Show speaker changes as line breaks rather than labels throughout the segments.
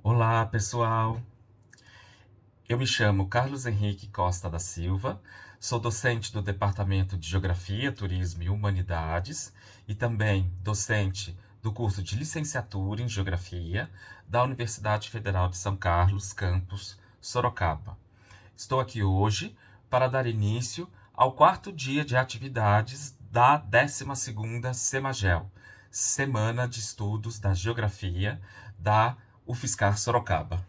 Olá, pessoal. Eu me chamo Carlos Henrique Costa da Silva, sou docente do Departamento de Geografia, Turismo e Humanidades e também docente do curso de licenciatura em Geografia da Universidade Federal de São Carlos, campus Sorocaba. Estou aqui hoje para dar início ao quarto dia de atividades da 12ª Semagel, Semana de Estudos da Geografia da UFSCar Sorocaba.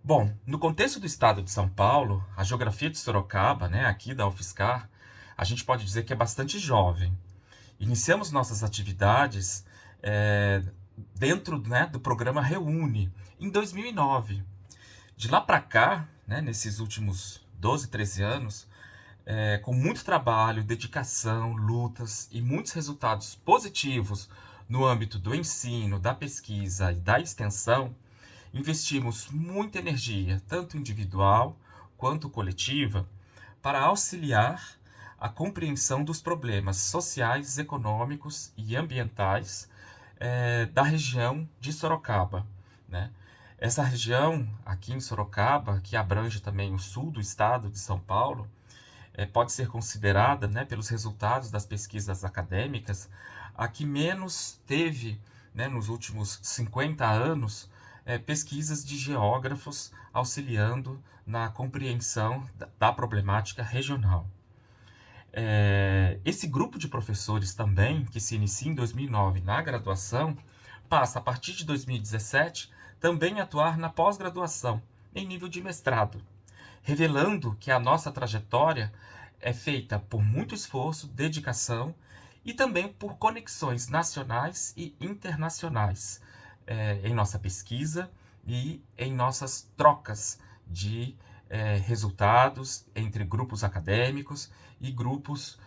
Bom, no contexto do estado de São Paulo, a geografia de Sorocaba, aqui da UFSCar, a gente pode dizer que é bastante jovem. Iniciamos nossas atividades dentro, do programa Reúne, em 2009. De lá para cá, nesses últimos 12, 13 anos, com muito trabalho, dedicação, lutas e muitos resultados positivos no âmbito do ensino, da pesquisa e da extensão, investimos muita energia, tanto individual quanto coletiva, para auxiliar a compreensão dos problemas sociais, econômicos e ambientais da região de Sorocaba, né? Essa região aqui em Sorocaba, que abrange também o sul do estado de São Paulo, pode ser considerada, pelos resultados das pesquisas acadêmicas, a que menos teve, nos últimos 50 anos, pesquisas de geógrafos auxiliando na compreensão da problemática regional. Esse grupo de professores também, que se inicia em 2009 na graduação, passa a partir de 2017 também a atuar na pós-graduação, em nível de mestrado, revelando que a nossa trajetória é feita por muito esforço, dedicação e também por conexões nacionais e internacionais em nossa pesquisa e em nossas trocas de resultados entre grupos acadêmicos e grupos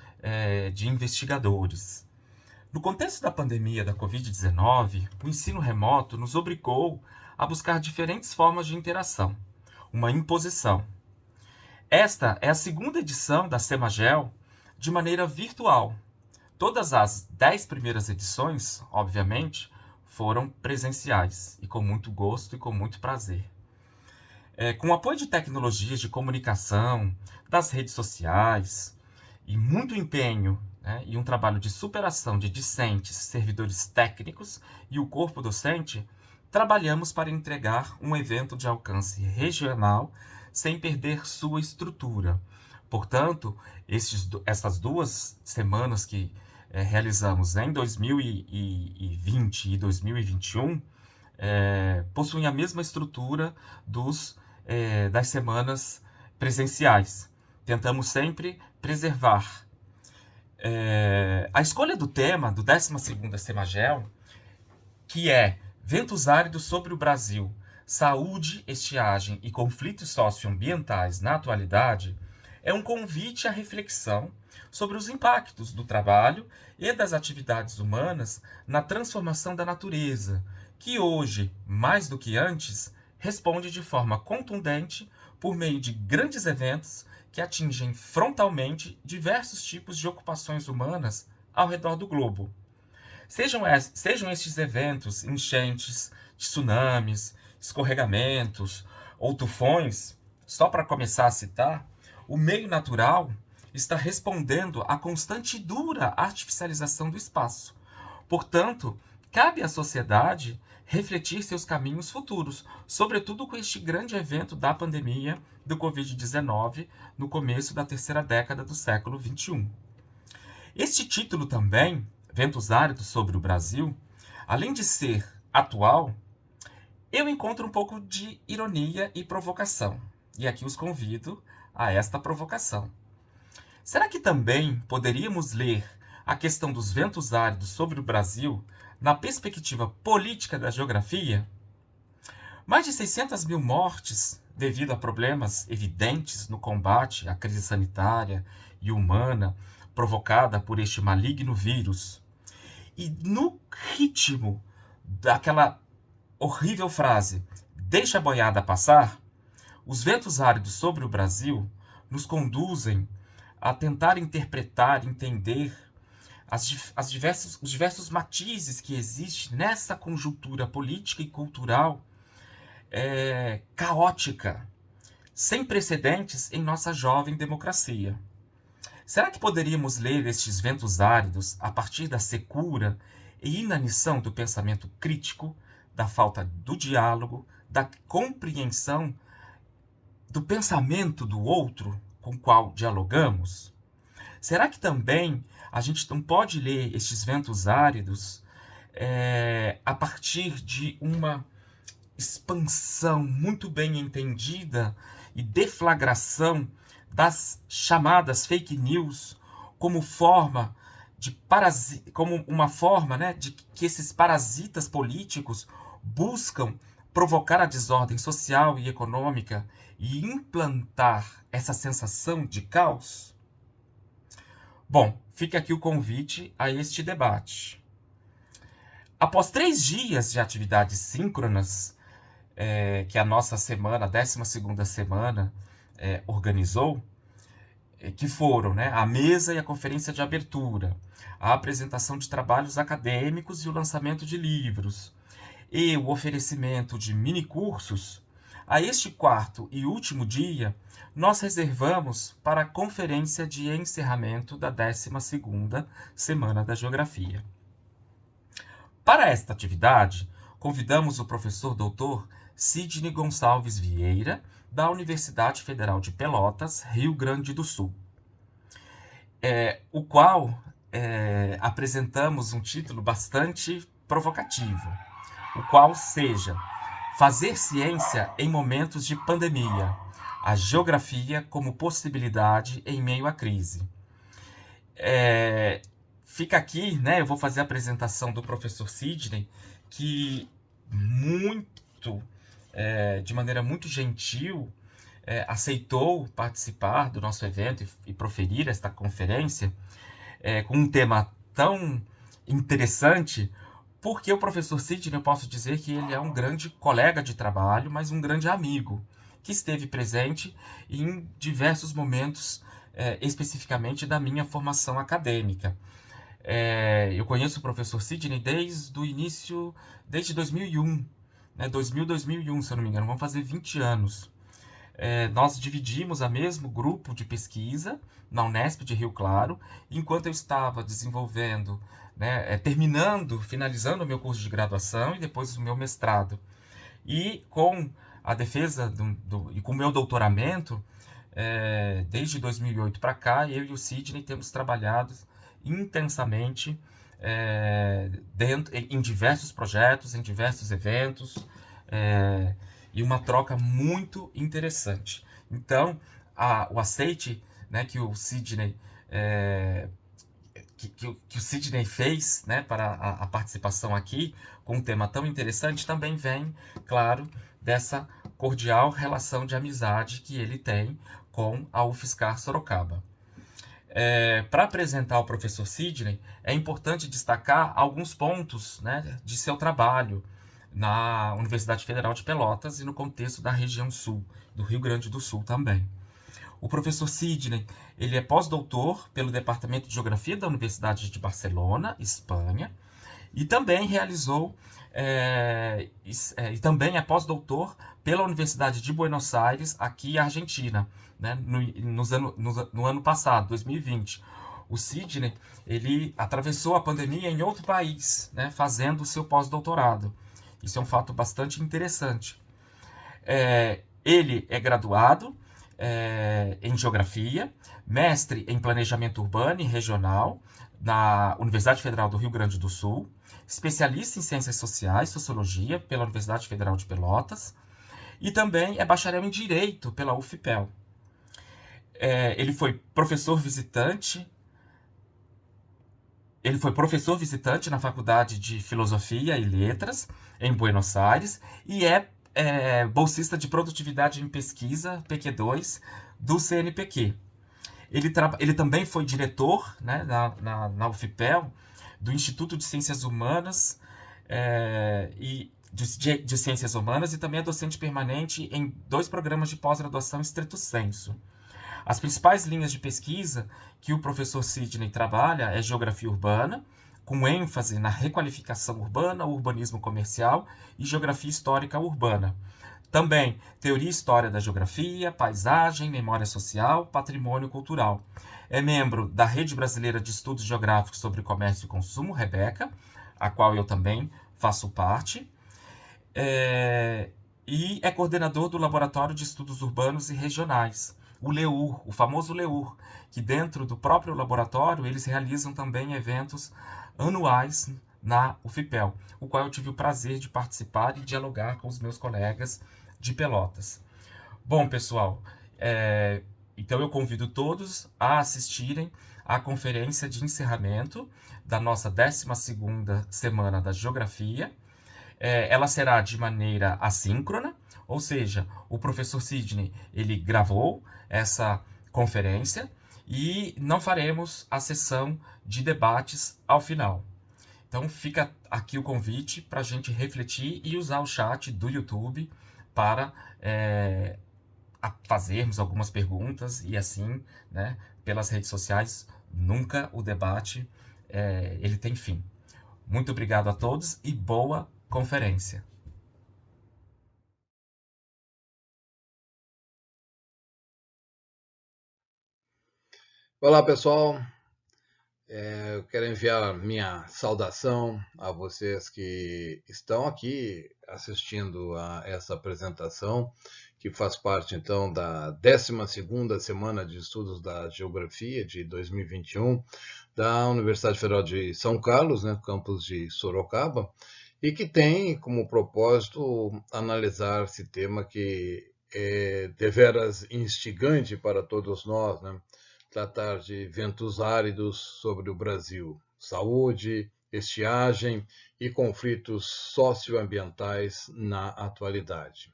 de investigadores. No contexto da pandemia da Covid-19, o ensino remoto nos obrigou a buscar diferentes formas de interação, uma imposição. Esta é a segunda edição da Semagel de maneira virtual. Todas as 10 primeiras edições, obviamente, foram presenciais e com muito gosto e com muito prazer. Com o apoio de tecnologias de comunicação, das redes sociais e muito empenho, e um trabalho de superação de discentes, servidores técnicos e o corpo docente, trabalhamos para entregar um evento de alcance regional sem perder sua estrutura. Portanto, essas 2 semanas que realizamos em 2020 e 2021 possuem a mesma estrutura das semanas presenciais. Tentamos sempre preservar. A escolha do tema do 12ª Semagel, que é Ventos áridos sobre o Brasil, saúde, estiagem e conflitos socioambientais na atualidade, é um convite à reflexão sobre os impactos do trabalho e das atividades humanas na transformação da natureza, que hoje, mais do que antes, responde de forma contundente por meio de grandes eventos que atingem frontalmente diversos tipos de ocupações humanas ao redor do globo. Sejam estes eventos enchentes, tsunamis, escorregamentos ou tufões, só para começar a citar, o meio natural está respondendo à constante e dura artificialização do espaço. Portanto, cabe à sociedade refletir seus caminhos futuros, sobretudo com este grande evento da pandemia do Covid-19 no começo da terceira década do século XXI. Este título também, Ventos áridos sobre o Brasil, além de ser atual, eu encontro um pouco de ironia e provocação. E aqui os convido a esta provocação. Será que também poderíamos ler a questão dos ventos áridos sobre o Brasil na perspectiva política da geografia? Mais de 600 mil mortes devido a problemas evidentes no combate à crise sanitária e humana provocada por este maligno vírus. E no ritmo daquela horrível frase, deixa a boiada passar, os ventos áridos sobre o Brasil nos conduzem a tentar interpretar, entender os diversos matizes que existem nessa conjuntura política e cultural caótica, sem precedentes em nossa jovem democracia. Será que poderíamos ler estes ventos áridos a partir da secura e inanição do pensamento crítico, da falta do diálogo, da compreensão do pensamento do outro com o qual dialogamos? Será que também a gente não pode ler estes ventos áridos a partir de uma expansão muito bem entendida e deflagração das chamadas fake news como forma como uma forma, né, de que esses parasitas políticos buscam provocar a desordem social e econômica e implantar essa sensação de caos? Bom, fica aqui o convite a este debate. Após 3 dias de atividades síncronas, que a nossa semana, a 12ª semana, organizou, que foram, né, a mesa e a conferência de abertura, a apresentação de trabalhos acadêmicos e o lançamento de livros, e o oferecimento de mini-cursos, a este 4º e último dia, nós reservamos para a conferência de encerramento da 12ª Semana da Geografia. Para esta atividade, convidamos o professor doutor Sidney Gonçalves Vieira, da Universidade Federal de Pelotas, Rio Grande do Sul, o qual apresentamos um título bastante provocativo, o qual seja Fazer Ciência em Momentos de Pandemia, a Geografia como Possibilidade em Meio à Crise. Fica aqui, né, eu vou fazer a apresentação do professor Sidney, que de maneira muito gentil, aceitou participar do nosso evento e proferir esta conferência com um tema tão interessante, porque o professor Sidney, eu posso dizer que ele é um grande colega de trabalho, mas um grande amigo, que esteve presente em diversos momentos, especificamente da minha formação acadêmica. Eu conheço o professor Sidney desde o início, desde 2001, né, 2001, se eu não me engano, vão fazer 20 anos. Nós dividimos o mesmo grupo de pesquisa na Unesp de Rio Claro, enquanto eu estava desenvolvendo, né, finalizando o meu curso de graduação e depois o meu mestrado. E com a defesa e com o meu doutoramento, desde 2008 para cá, eu e o Sidney temos trabalhado intensamente em diversos projetos, em diversos eventos, e uma troca muito interessante. Então, o aceite, né, que o Sidney que o Sidney fez, né, para a participação aqui com um tema tão interessante também vem, claro, dessa cordial relação de amizade que ele tem com a UFSCar Sorocaba. Para apresentar o professor Sidney, é importante destacar alguns pontos, né, de seu trabalho na Universidade Federal de Pelotas e no contexto da região sul, do Rio Grande do Sul também. O professor Sidney, ele é pós-doutor pelo Departamento de Geografia da Universidade de Barcelona, Espanha, e também realizou, e também é pós-doutor pela Universidade de Buenos Aires, aqui Argentina, né, no ano passado, 2020. O Sidney, ele atravessou a pandemia em outro país, né, fazendo o seu pós-doutorado. Isso é um fato bastante interessante. Ele é graduado em Geografia, mestre em Planejamento Urbano e Regional na Universidade Federal do Rio Grande do Sul, especialista em Ciências Sociais, Sociologia pela Universidade Federal de Pelotas e também é bacharel em Direito pela UFPEL. Ele foi professor visitante na Faculdade de Filosofia e Letras, em Buenos Aires, e bolsista de Produtividade em Pesquisa, PQ2, do CNPq. Ele também foi diretor, né, na UFPEL, do Instituto de Ciências Humanas de Ciências Humanas, e também é docente permanente em 2 programas de pós-graduação estrito sensu. As principais linhas de pesquisa que o professor Sidney trabalha é geografia urbana, com ênfase na requalificação urbana, urbanismo comercial e geografia histórica urbana. Também Teoria e História da Geografia, Paisagem, Memória Social, Patrimônio Cultural. É membro da Rede Brasileira de Estudos Geográficos sobre Comércio e Consumo, Rebeca, a qual eu também faço parte. E é coordenador do Laboratório de Estudos Urbanos e Regionais, o LEUR, o famoso LEUR, que dentro do próprio laboratório eles realizam também eventos anuais na UFPEL, o qual eu tive o prazer de participar e dialogar com os meus colegas de Pelotas. Bom, pessoal, então eu convido todos a assistirem à conferência de encerramento da nossa 12ª Semana da Geografia. Ela será de maneira assíncrona, ou seja, o professor Sidney ele gravou essa conferência e não faremos a sessão de debates ao final. Então fica aqui o convite para a gente refletir e usar o chat do YouTube para fazermos algumas perguntas e assim, né, pelas redes sociais, nunca o debate ele tem fim. Muito obrigado a todos e boa conferência.
Olá, pessoal. Eu quero enviar minha saudação a vocês que estão aqui assistindo a essa apresentação, que faz parte, então, da 12ª Semana de Estudos da Geografia de 2021 da Universidade Federal de São Carlos, né, campus de Sorocaba, e que tem como propósito analisar esse tema que é deveras instigante para todos nós, né? Tratar de ventos áridos sobre o Brasil, saúde, estiagem e conflitos socioambientais na atualidade.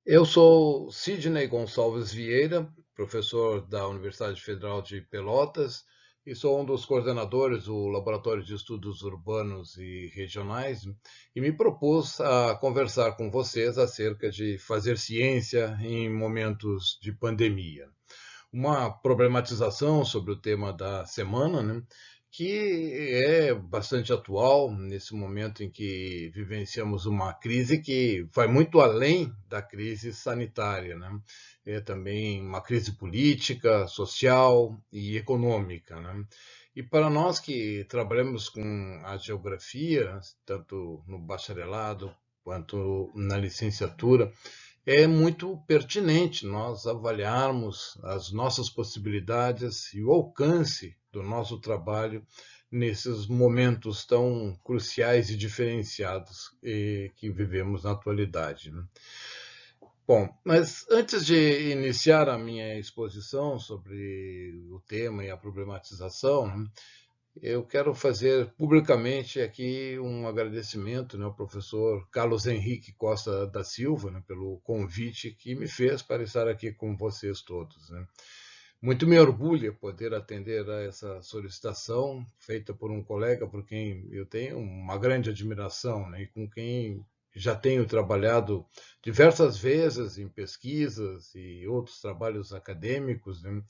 Eu sou Sidney Gonçalves Vieira, professor da Universidade Federal de Pelotas e sou um dos coordenadores do Laboratório de Estudos Urbanos e Regionais e me propus a conversar com vocês acerca de fazer ciência em momentos de pandemia. Uma problematização sobre o tema da semana, né, que é bastante atual nesse momento em que vivenciamos uma crise que vai muito além da crise sanitária, né? É também uma crise política, social e econômica, né? E para nós que trabalhamos com a geografia, tanto no bacharelado quanto na licenciatura, é muito pertinente nós avaliarmos as nossas possibilidades e o alcance do nosso trabalho nesses momentos tão cruciais e diferenciados que vivemos na atualidade, né? Bom, mas antes de iniciar a minha exposição sobre o tema e a problematização, né, eu quero fazer publicamente aqui um agradecimento, né, ao professor Carlos Henrique Costa da Silva, né, pelo convite que me fez para estar aqui com vocês todos, né. Muito me orgulha poder atender a essa solicitação feita por um colega por quem eu tenho uma grande admiração, né, e com quem já tenho trabalhado diversas vezes em pesquisas e outros trabalhos acadêmicos, né.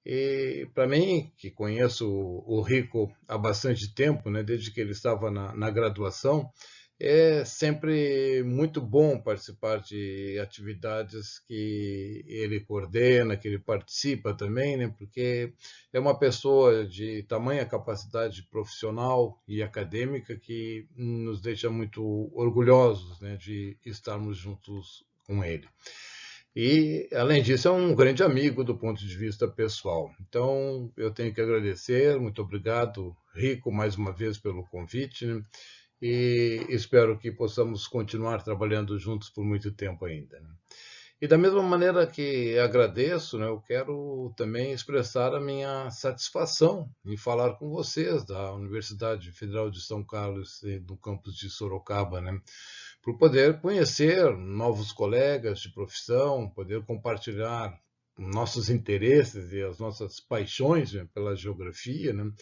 E para mim, que conheço o Rico há bastante tempo, né, desde que ele estava na graduação, é sempre muito bom participar de atividades que ele coordena, que ele participa também, né, porque é uma pessoa de tamanha capacidade profissional e acadêmica que nos deixa muito orgulhosos, né, de estarmos juntos com ele. E, além disso, é um grande amigo do ponto de vista pessoal. Então, eu tenho que agradecer, muito obrigado, Rico, mais uma vez pelo convite, né? E espero que possamos continuar trabalhando juntos por muito tempo ainda, né? E da mesma maneira que agradeço, né, eu quero também expressar a minha satisfação em falar com vocês da Universidade Federal de São Carlos, do campus de Sorocaba, né, por poder conhecer novos colegas de profissão, poder compartilhar nossos interesses e as nossas paixões, né, pela geografia, né.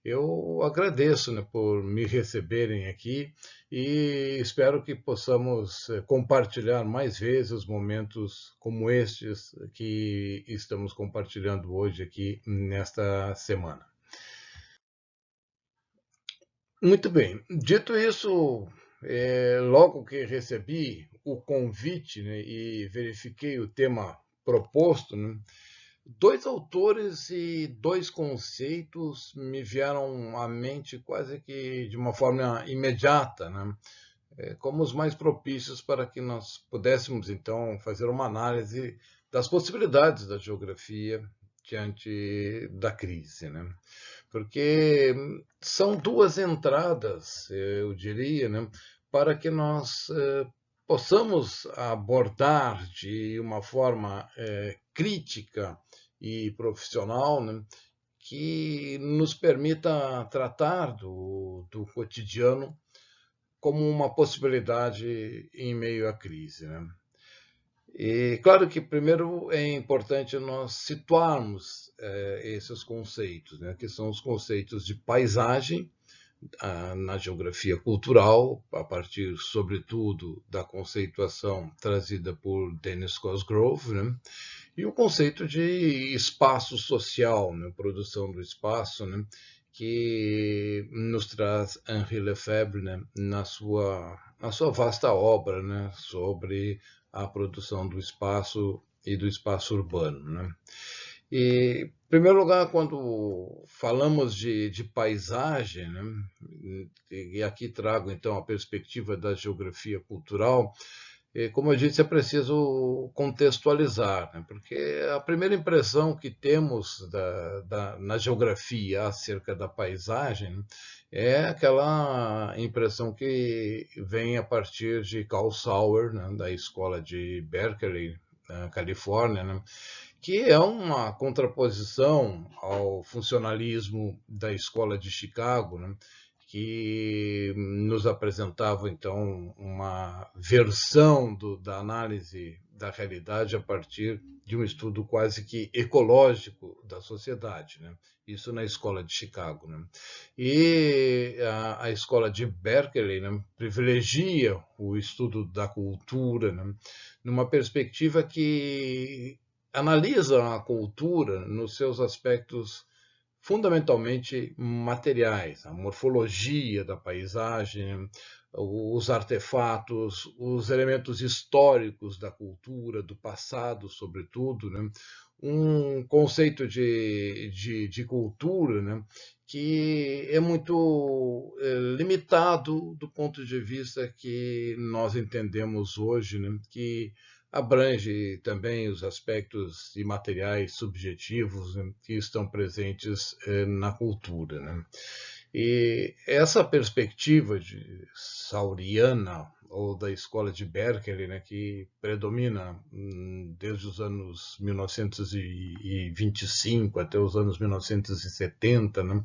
Eu agradeço, né, por me receberem aqui e espero que possamos compartilhar mais vezes momentos como estes que estamos compartilhando hoje aqui nesta semana. Muito bem, dito isso, logo que recebi o convite, né, e verifiquei o tema proposto, né, dois autores e dois conceitos me vieram à mente quase que de uma forma imediata, né, como os mais propícios para que nós pudéssemos, então, fazer uma análise das possibilidades da geografia diante da crise, né? Porque são duas entradas, eu diria, né, para que nós possamos abordar de uma forma crítica e profissional, né, que nos permita tratar do cotidiano como uma possibilidade em meio à crise, né? E claro que primeiro é importante nós situarmos esses conceitos, né, que são os conceitos de paisagem na geografia cultural, a partir, sobretudo, da conceituação trazida por Dennis Cosgrove, né, e o conceito de espaço social, né, produção do espaço, né, que nos traz Henri Lefebvre, né, na sua vasta obra, né, sobre a produção do espaço e do espaço urbano, né? E, em primeiro lugar, quando falamos de paisagem, né, e aqui trago então a perspectiva da geografia cultural, como eu disse, é preciso contextualizar, né, porque a primeira impressão que temos na geografia acerca da paisagem é aquela impressão que vem a partir de Carl Sauer, né, da escola de Berkeley, na Califórnia, né, que é uma contraposição ao funcionalismo da escola de Chicago, né, que nos apresentava, então, uma versão da análise da realidade a partir de um estudo quase que ecológico da sociedade, né? Isso na escola de Chicago, né? E a escola de Berkeley, né, privilegia o estudo da cultura, né, numa perspectiva que analisa a cultura nos seus aspectos fundamentalmente materiais, a morfologia da paisagem, os artefatos, os elementos históricos da cultura, do passado, sobretudo, né? Um conceito de cultura, né, que é muito limitado do ponto de vista que nós entendemos hoje, né, que abrange também os aspectos imateriais subjetivos, né, que estão presentes na cultura, né? E essa perspectiva de sauriana ou da escola de Berkeley, né, que predomina desde os anos 1925 até os anos 1970, né,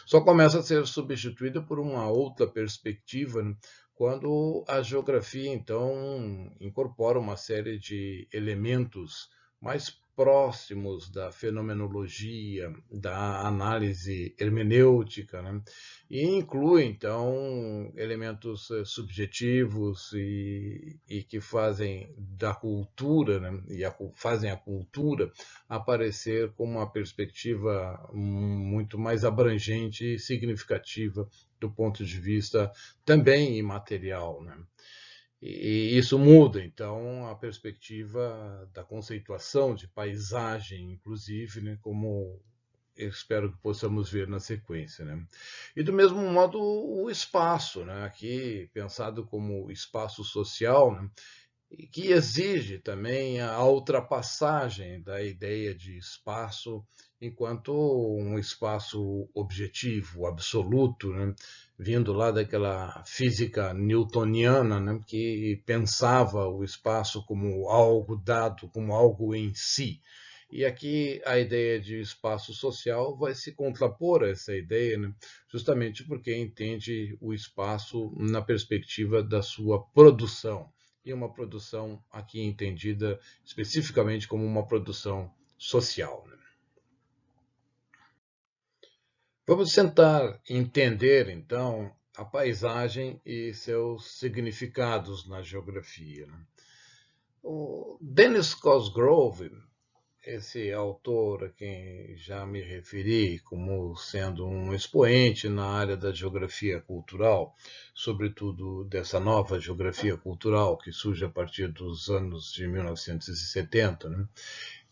só começa a ser substituída por uma outra perspectiva, né, quando a geografia, então, incorpora uma série de elementos mais próximos da fenomenologia, da análise hermenêutica, né? E inclui, então, elementos subjetivos e que fazem da cultura, né? Fazem a cultura aparecer com uma perspectiva muito mais abrangente e significativa do ponto de vista também imaterial, né? E isso muda, então, a perspectiva da conceituação de paisagem, inclusive, né, como eu espero que possamos ver na sequência, né? E do mesmo modo o espaço, né, aqui pensado como espaço social, né, que exige também a ultrapassagem da ideia de espaço enquanto um espaço objetivo, absoluto, né? Vindo lá daquela física newtoniana, né? Que pensava o espaço como algo dado, como algo em si. E aqui a ideia de espaço social vai se contrapor a essa ideia, né? Justamente porque entende o espaço na perspectiva da sua produção e uma produção aqui entendida especificamente como uma produção social. Vamos tentar entender, então, a paisagem e seus significados na geografia. O Dennis Cosgrove esse autor a quem já me referi como sendo um expoente na área da geografia cultural, sobretudo dessa nova geografia cultural que surge a partir dos anos de 1970, né?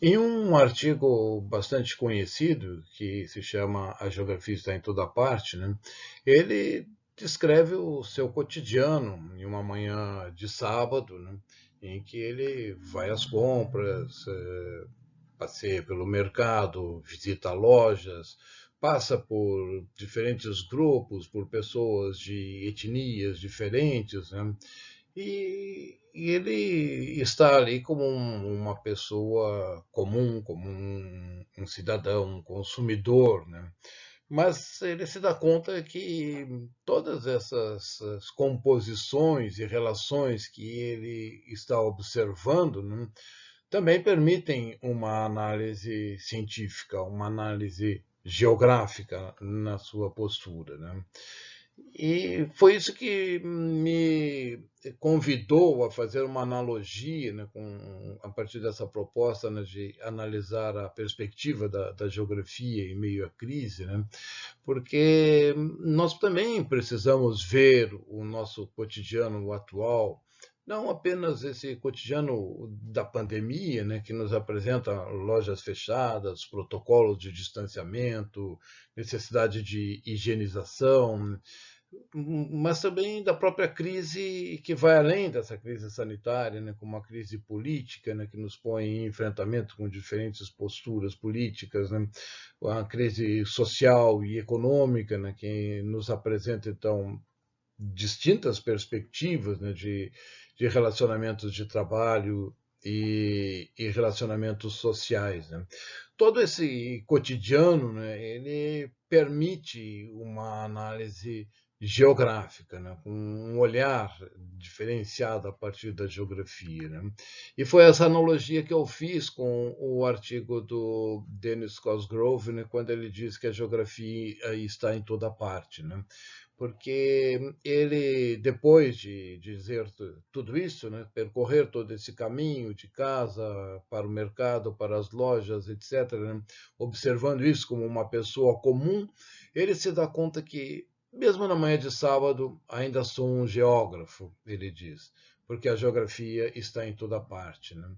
Em um artigo bastante conhecido, que se chama A Geografia Está em Toda Parte, né, ele descreve o seu cotidiano em uma manhã de sábado, né, em que ele vai às compras, passeia pelo mercado, visita lojas, passa por diferentes grupos, por pessoas de etnias diferentes, né? E ele está ali como uma pessoa comum, como um cidadão, um consumidor, né? Mas ele se dá conta que todas essas composições e relações que ele está observando, né, também permitem uma análise científica, uma análise geográfica na sua postura, né? E foi isso que me convidou a fazer uma analogia, né, a partir dessa proposta, né, de analisar a perspectiva da geografia em meio à crise, né, porque nós também precisamos ver o nosso cotidiano atual, não apenas esse cotidiano da pandemia, né, que nos apresenta lojas fechadas, protocolos de distanciamento, necessidade de higienização, mas também da própria crise que vai além dessa crise sanitária, né, como uma crise política, né, que nos põe em enfrentamento com diferentes posturas políticas, né, a crise social e econômica, né, que nos apresenta, então, distintas perspectivas, né, de relacionamentos de trabalho e relacionamentos sociais, né. Todo esse cotidiano, né, ele permite uma análise geográfica, né, com um olhar diferenciado a partir da geografia, né? E foi essa analogia que eu fiz com o artigo do Dennis Cosgrove, né, quando ele diz que a geografia está em toda parte, né? Porque ele, depois de dizer tudo isso, né, percorrer todo esse caminho de casa para o mercado, para as lojas, etc., né, observando isso como uma pessoa comum, ele se dá conta que, mesmo na manhã de sábado, ainda sou um geógrafo, ele diz, porque a geografia está em toda parte, né?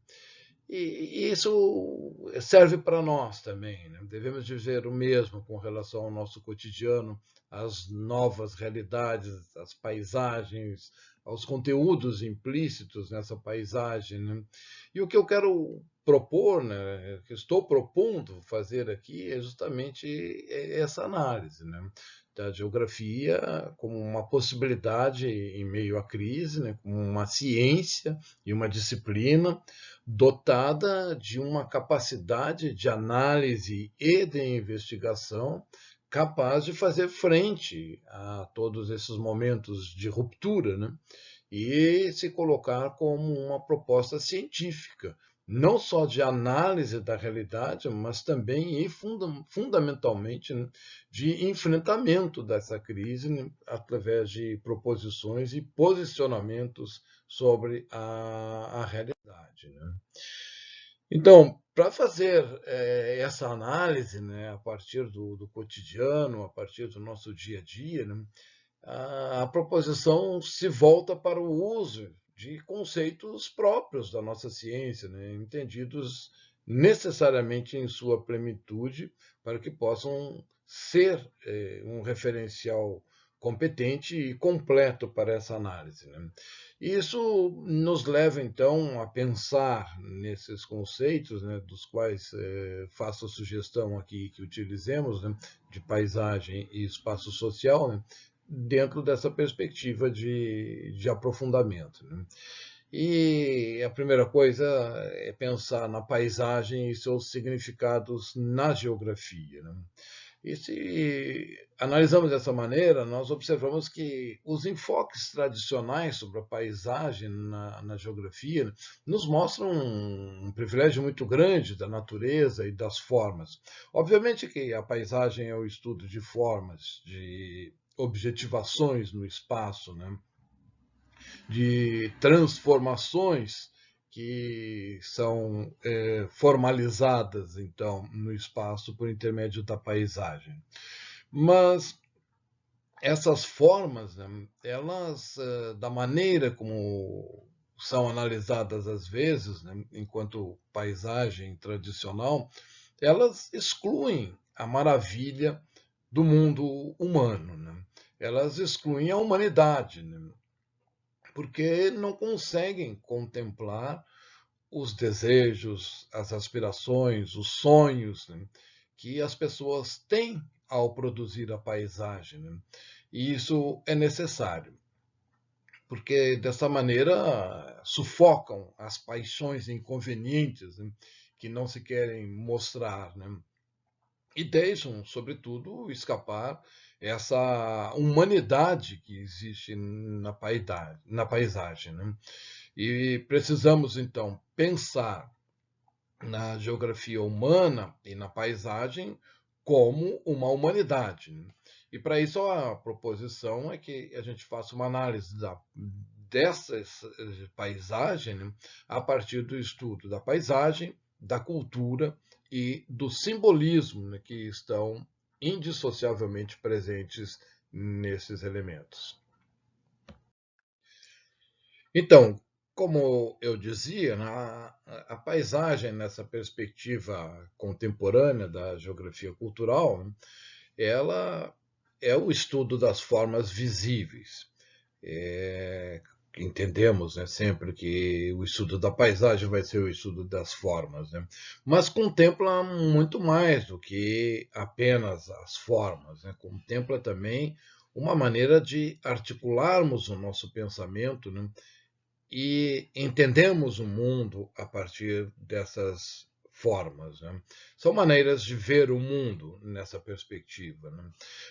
E isso serve para nós também, né? Devemos dizer o mesmo com relação ao nosso cotidiano, às novas realidades, às paisagens, aos conteúdos implícitos nessa paisagem, né? E o que eu quero propor, né, que estou propondo fazer aqui é justamente essa análise, né, da geografia como uma possibilidade em meio à crise, né, como uma ciência e uma disciplina dotada de uma capacidade de análise e de investigação capaz de fazer frente a todos esses momentos de ruptura, né? E se colocar como uma proposta científica, não só de análise da realidade, mas também e fundamentalmente, né, de enfrentamento dessa crise, né, através de proposições e posicionamentos sobre a realidade, né? Então, para fazer essa análise, né, a partir do cotidiano, a partir do nosso dia a dia, né, a proposição se volta para o uso de conceitos próprios da nossa ciência, né, entendidos necessariamente em sua plenitude, para que possam ser um referencial competente e completo para essa análise, né? Isso nos leva, então, a pensar nesses conceitos, né, dos quais faço a sugestão aqui que utilizemos, né, de paisagem e espaço social, né, dentro dessa perspectiva de aprofundamento, né? E a primeira coisa é pensar na paisagem e seus significados na geografia, né? E se analisamos dessa maneira, nós observamos que os enfoques tradicionais sobre a paisagem na geografia, né, nos mostram um privilégio muito grande da natureza e das formas. Obviamente que a paisagem é o estudo de formas, de objetivações no espaço, né, de transformações que são formalizadas, então, no espaço por intermédio da paisagem. Mas essas formas, né, elas, da maneira como são analisadas às vezes, né, enquanto paisagem tradicional, elas excluem a maravilha do mundo humano, né? Elas excluem a humanidade, né? Porque não conseguem contemplar os desejos, as aspirações, os sonhos, né, que as pessoas têm ao produzir a paisagem, né? E isso é necessário, porque dessa maneira sufocam as paixões inconvenientes, né, que não se querem mostrar, né? E deixam, sobretudo, escapar essa humanidade que existe na paisagem, né? E precisamos, então, pensar na geografia humana e na paisagem como uma humanidade, né? E para isso a proposição é que a gente faça uma análise dessa paisagem, né, a partir do estudo da paisagem, da cultura e do simbolismo, né, que estão indissociavelmente presentes nesses elementos. Então, como eu dizia, a paisagem nessa perspectiva contemporânea da geografia cultural, né, ela é o estudo das formas visíveis. É, entendemos, né, sempre que o estudo da paisagem vai ser o estudo das formas, né, mas contempla muito mais do que apenas as formas, né, contempla também uma maneira de articularmos o nosso pensamento, né, e entendemos o mundo a partir dessas formas, né? São maneiras de ver o mundo nessa perspectiva, né?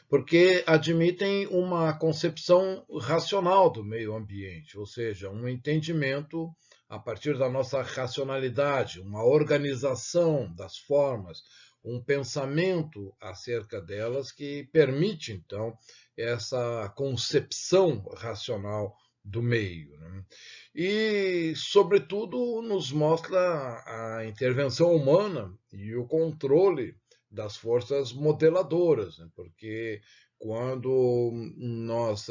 Porque admitem uma concepção racional do meio ambiente, ou seja, um entendimento a partir da nossa racionalidade, uma organização das formas, um pensamento acerca delas que permite, então, essa concepção racional do meio, né? E, sobretudo, nos mostra a intervenção humana e o controle das forças modeladoras, né? Porque quando nós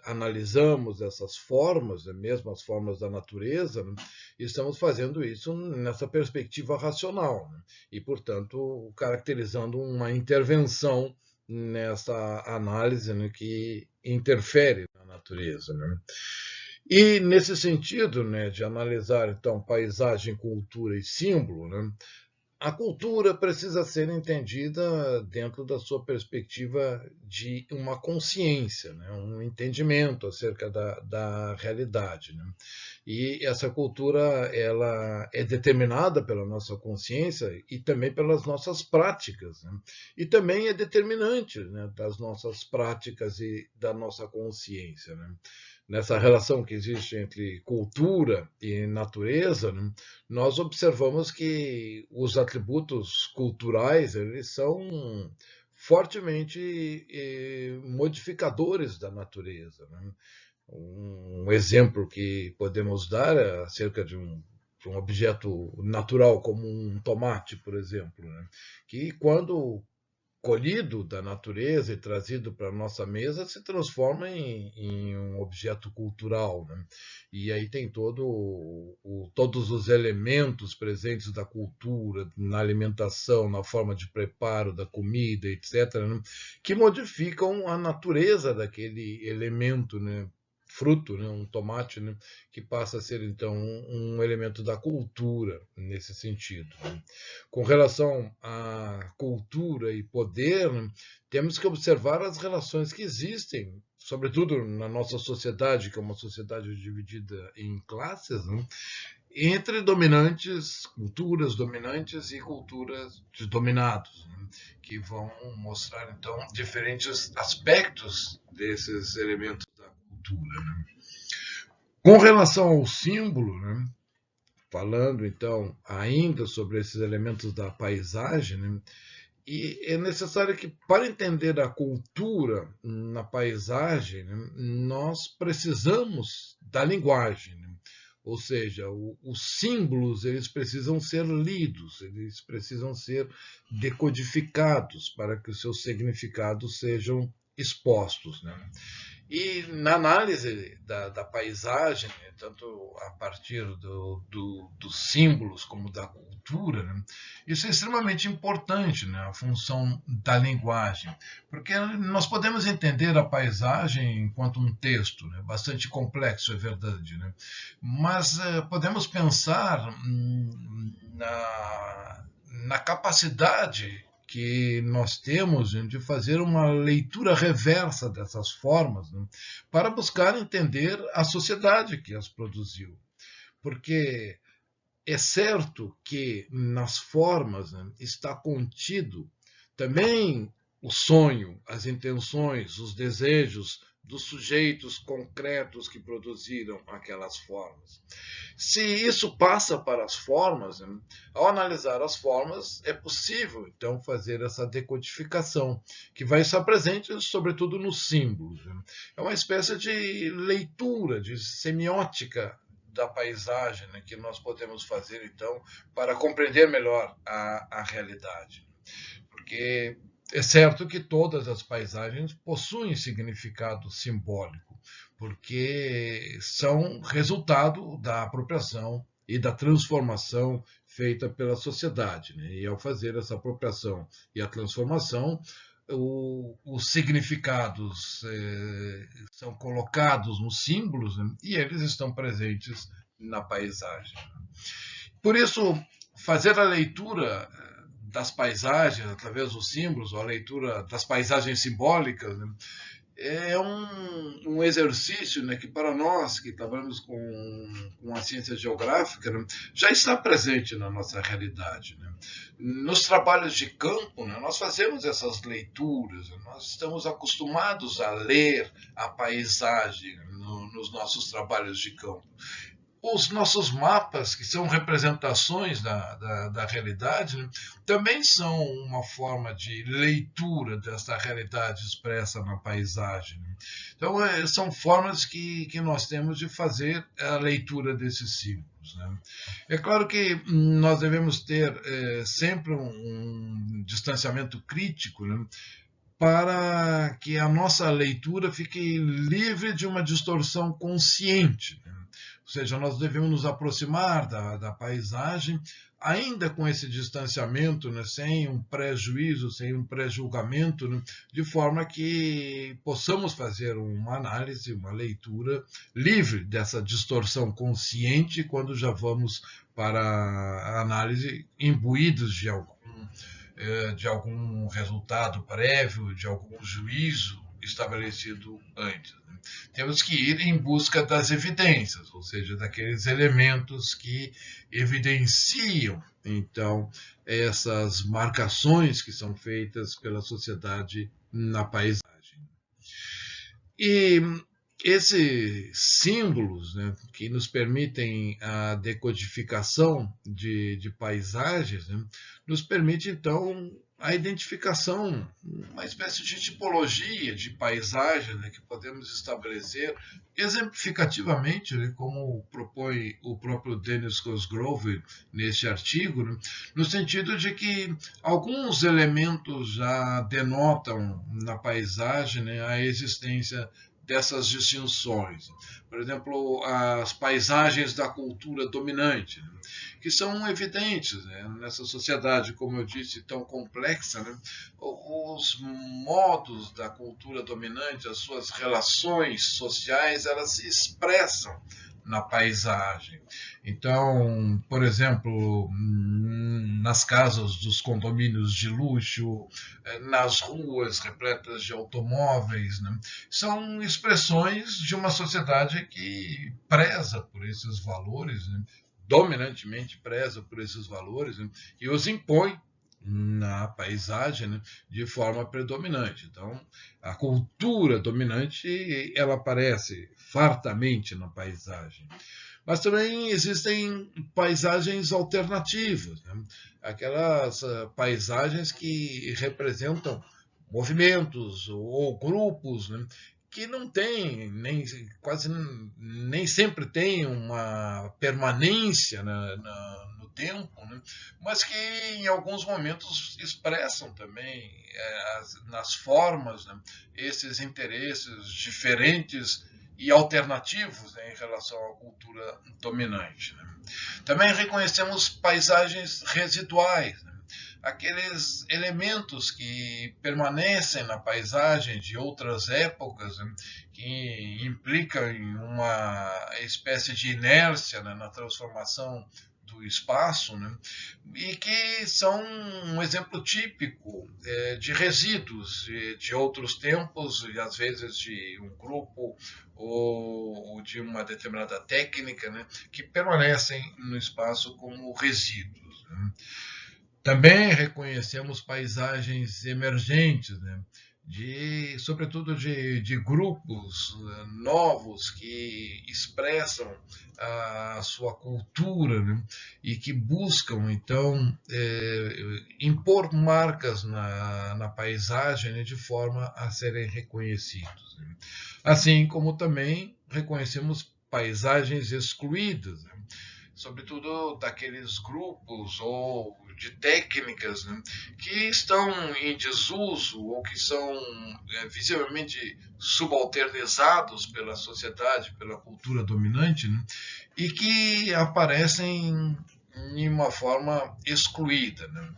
analisamos essas formas, né, mesmo as formas da natureza, né, estamos fazendo isso nessa perspectiva racional, né, e, portanto, caracterizando uma intervenção nessa análise, né, que interfere na natureza, né? E nesse sentido, né, de analisar então paisagem, cultura e símbolo, né, a cultura precisa ser entendida dentro da sua perspectiva de uma consciência, né, um entendimento acerca da realidade, né? E essa cultura ela é determinada pela nossa consciência e também pelas nossas práticas, né? E também é determinante, né, das nossas práticas e da nossa consciência, né? Nessa relação que existe entre cultura e natureza, né, nós observamos que os atributos culturais eles são fortemente modificadores da natureza, né? Um exemplo que podemos dar é acerca de um objeto natural como um tomate, por exemplo, né? Que quando colhido da natureza e trazido para a nossa mesa se transforma em um objeto cultural, né? E aí tem todos os elementos presentes da cultura, na alimentação, na forma de preparo da comida, etc., né? Que modificam a natureza daquele elemento, né? Fruto, né, um tomate, né, que passa a ser então um elemento da cultura nesse sentido, né? Com relação à cultura e poder, né, temos que observar as relações que existem, sobretudo na nossa sociedade, que é uma sociedade dividida em classes, né, entre culturas dominantes e culturas de dominados, né, que vão mostrar então diferentes aspectos desses elementos da cultura, né? Com relação ao símbolo, né, falando então ainda sobre esses elementos da paisagem, né, e é necessário que, para entender a cultura na paisagem, né, nós precisamos da linguagem, né? Ou seja, os símbolos eles precisam ser lidos, eles precisam ser decodificados para que os seus significados sejam expostos, né? E na análise da paisagem, né, tanto a partir dos símbolos como da cultura, né, isso é extremamente importante, né, a função da linguagem, porque nós podemos entender a paisagem enquanto um texto, né, bastante complexo, é verdade, né, mas podemos pensar na capacidade que nós temos de fazer uma leitura reversa dessas formas, né, para buscar entender a sociedade que as produziu. Porque é certo que nas formas, né, está contido também o sonho, as intenções, os desejos dos sujeitos concretos que produziram aquelas formas. Se isso passa para as formas, né, ao analisar as formas, é possível, então, fazer essa decodificação, que vai estar presente, sobretudo, nos símbolos. Né. É uma espécie de leitura, de semiótica da paisagem, né, que nós podemos fazer, então, para compreender melhor a realidade. Porque é certo que todas as paisagens possuem significado simbólico, porque são resultado da apropriação e da transformação feita pela sociedade, né? E ao fazer essa apropriação e a transformação, os significados são colocados nos símbolos, né? E eles estão presentes na paisagem. Por isso, fazer a leitura das paisagens através dos símbolos, ou a leitura das paisagens simbólicas, né, é um exercício, né, que para nós que trabalhamos com a ciência geográfica, né, já está presente na nossa realidade. Né. Nos trabalhos de campo, né, nós fazemos essas leituras, né, nós estamos acostumados a ler a paisagem nos nossos trabalhos de campo. Os nossos mapas, que são representações da realidade, né, também são uma forma de leitura dessa realidade expressa na paisagem. Então, são formas que nós temos de fazer a leitura desses símbolos. Né. É claro que nós devemos ter sempre um distanciamento crítico, né, para que a nossa leitura fique livre de uma distorção consciente. Né. Ou seja, nós devemos nos aproximar da paisagem, ainda com esse distanciamento, né, sem um pré-juízo, sem um pré-julgamento, né, de forma que possamos fazer uma análise, uma leitura livre dessa distorção consciente quando já vamos para a análise imbuídos de algum resultado prévio, de algum juízo estabelecido antes. Temos que ir em busca das evidências, ou seja, daqueles elementos que evidenciam, então, essas marcações que são feitas pela sociedade na paisagem. E esses símbolos, né, que nos permitem a decodificação de paisagens, né, nos permite, então, a identificação, uma espécie de tipologia de paisagem, né, que podemos estabelecer exemplificativamente, né, como propõe o próprio Dennis Cosgrove neste artigo, né, no sentido de que alguns elementos já denotam na paisagem, né, a existência dessas distinções. Por exemplo, as paisagens da cultura dominante, né, que são evidentes, né, nessa sociedade, como eu disse, tão complexa. Né, os modos da cultura dominante, as suas relações sociais, elas se expressam na paisagem. Então, por exemplo, nas casas dos condomínios de luxo, nas ruas repletas de automóveis, né, são expressões de uma sociedade que preza por esses valores, né, dominantemente preza por esses valores, né, e os impõe na paisagem, né, de forma predominante. Então, a cultura dominante, ela aparece fartamente na paisagem. Mas também existem paisagens alternativas, né, aquelas paisagens que representam movimentos ou grupos, né, que não tem, quase nem sempre tem uma permanência no tempo, né? Mas que em alguns momentos expressam também nas formas, né, esses interesses diferentes e alternativos, né, em relação à cultura dominante. Né? Também reconhecemos paisagens residuais, né? Aqueles elementos que permanecem na paisagem de outras épocas, né, que implicam em uma espécie de inércia, né, na transformação do espaço, né, e que são um exemplo típico de resíduos de outros tempos, e às vezes de um grupo ou de uma determinada técnica, né, que permanecem no espaço como resíduos. Né. Também reconhecemos paisagens emergentes, né? Sobretudo de grupos novos que expressam a sua cultura, né? E que buscam, então, impor marcas na paisagem, né? De forma a serem reconhecidos. Né? Assim como também reconhecemos paisagens excluídas, né? Sobretudo daqueles grupos ou de técnicas, né, que estão em desuso ou que são visivelmente subalternizados pela sociedade, pela cultura dominante, né, e que aparecem em uma forma excluída. Né.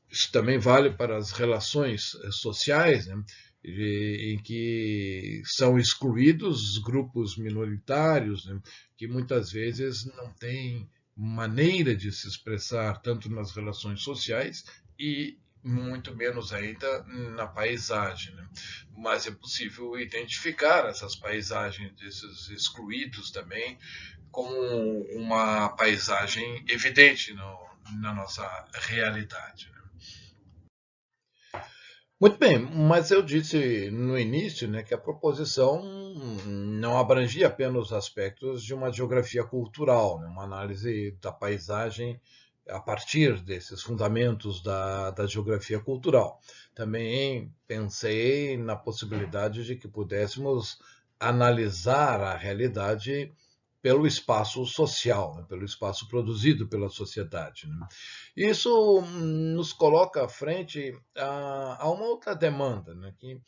Isso também vale para as relações sociais, né, em que são excluídos grupos minoritários, né, que muitas vezes não têm maneira de se expressar tanto nas relações sociais e muito menos ainda na paisagem. Né? Mas é possível identificar essas paisagens desses excluídos também como uma paisagem evidente na nossa realidade. Muito bem, mas eu disse no início, né, que a proposição não abrangia apenas os aspectos de uma geografia cultural, né, uma análise da paisagem a partir desses fundamentos da geografia cultural. Também pensei na possibilidade de que pudéssemos analisar a realidade pelo espaço social, né, pelo espaço produzido pela sociedade. Né. Isso nos coloca à frente a uma outra demanda, né, que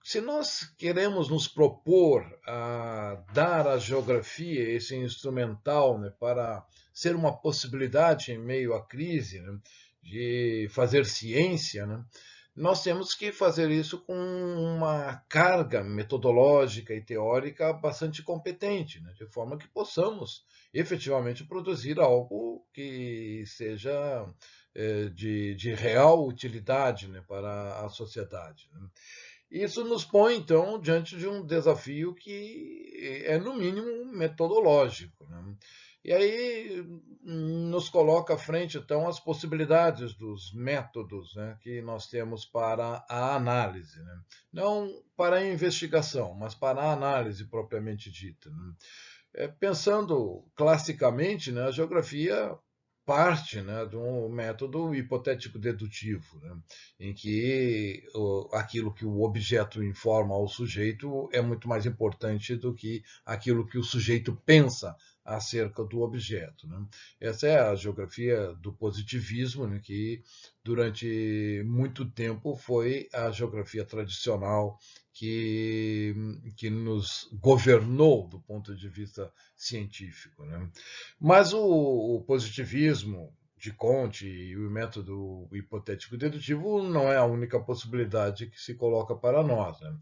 se nós queremos nos propor a dar à geografia esse instrumental, né, para ser uma possibilidade em meio à crise, né, de fazer ciência, né, nós temos que fazer isso com uma carga metodológica e teórica bastante competente, né, de forma que possamos efetivamente produzir algo que seja de real utilidade, né, para a sociedade. Né. Isso nos põe, então, diante de um desafio que é, no mínimo, metodológico. Né? E aí nos coloca à frente, então, as possibilidades dos métodos, né, que nós temos para a análise. Né? Não para a investigação, mas para a análise propriamente dita. Né? Pensando classicamente, né, a geografia parte, né, de um método hipotético dedutivo, né, em que aquilo que o objeto informa ao sujeito é muito mais importante do que aquilo que o sujeito pensa acerca do objeto. Né. Essa é a geografia do positivismo, né, que durante muito tempo foi a geografia tradicional que nos governou do ponto de vista científico. Né. Mas o positivismo de Comte e o método hipotético dedutivo não é a única possibilidade que se coloca para nós. Né.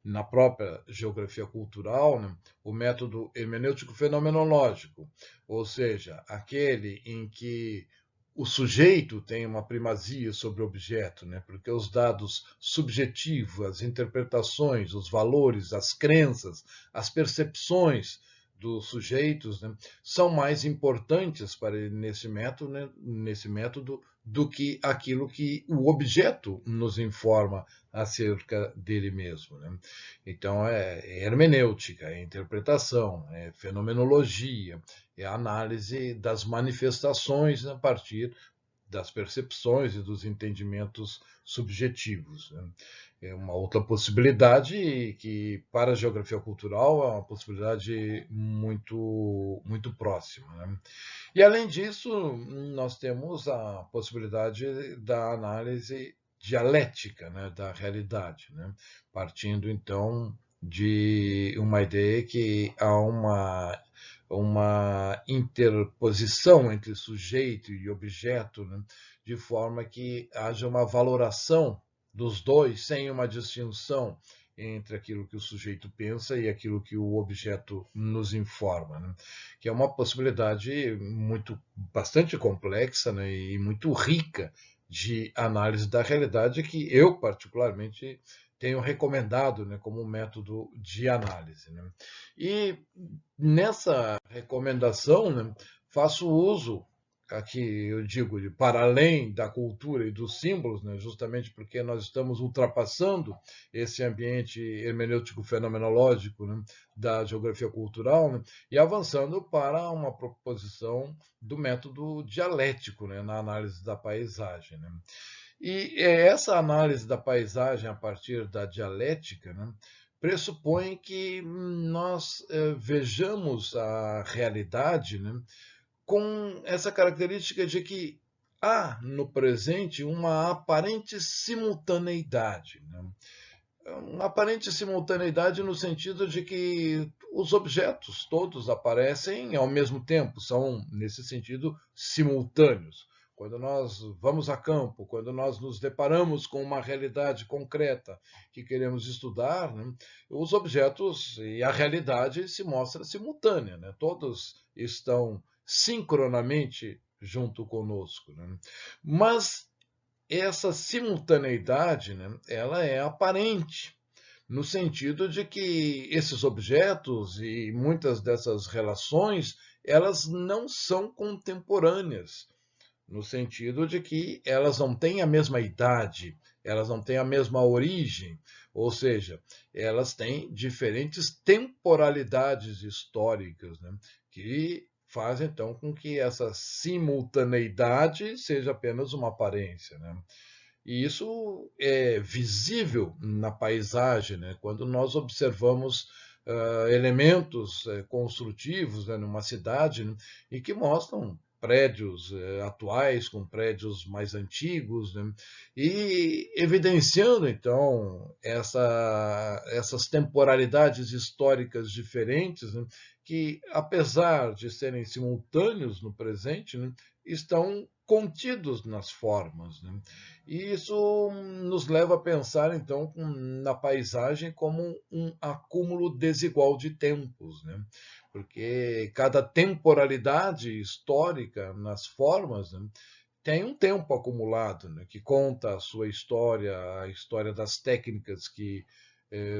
Na própria geografia cultural, né, o método hermenêutico fenomenológico, ou seja, aquele em que o sujeito tem uma primazia sobre o objeto, né, porque os dados subjetivos, as interpretações, os valores, as crenças, as percepções dos sujeitos, né, são mais importantes para ele nesse método do que aquilo que o objeto nos informa acerca dele mesmo. Né? Então, é hermenêutica, é interpretação, é fenomenologia, é a análise das manifestações a partir das percepções e dos entendimentos subjetivos, né? É uma outra possibilidade que, para a geografia cultural, é uma possibilidade muito próxima, né? E, além disso, nós temos a possibilidade da análise dialética, né, da realidade, né? Partindo, então, de uma ideia que há uma interposição entre sujeito e objeto, né, de forma que haja uma valoração dos dois sem uma distinção entre aquilo que o sujeito pensa e aquilo que o objeto nos informa, né? Que é uma possibilidade bastante complexa, né, e muito rica de análise da realidade que eu, particularmente, tenho recomendado, né, como um método de análise, né? E nessa recomendação, né, faço uso, aqui eu digo, de para além da cultura e dos símbolos, né, justamente porque nós estamos ultrapassando esse ambiente hermenêutico fenomenológico, né, da geografia cultural, né, e avançando para uma proposição do método dialético, né, na análise da paisagem, né. E essa análise da paisagem a partir da dialética, né, pressupõe que nós vejamos a realidade, né, com essa característica de que há no presente uma aparente simultaneidade, né? Uma aparente simultaneidade no sentido de que os objetos todos aparecem ao mesmo tempo, são, nesse sentido, simultâneos. Quando nós vamos a campo, quando nós nos deparamos com uma realidade concreta que queremos estudar, né, os objetos e a realidade se mostram simultânea, né? Todos estão sincronamente junto conosco, né? Mas essa simultaneidade, né, ela é aparente, no sentido de que esses objetos e muitas dessas relações, elas não são contemporâneas, no sentido de que elas não têm a mesma idade, elas não têm a mesma origem, ou seja, elas têm diferentes temporalidades históricas, né, que faz então com que essa simultaneidade seja apenas uma aparência, né? E isso é visível na paisagem, né? Quando nós observamos elementos construtivos, né, numa cidade, né, e que mostram prédios atuais com prédios mais antigos, né, e evidenciando então essas temporalidades históricas diferentes, né, que, apesar de serem simultâneos no presente, né, estão contidos nas formas, né? E isso nos leva a pensar, então, na paisagem como um acúmulo desigual de tempos, né? Porque cada temporalidade histórica nas formas, né, tem um tempo acumulado, né, que conta a sua história, a história das técnicas que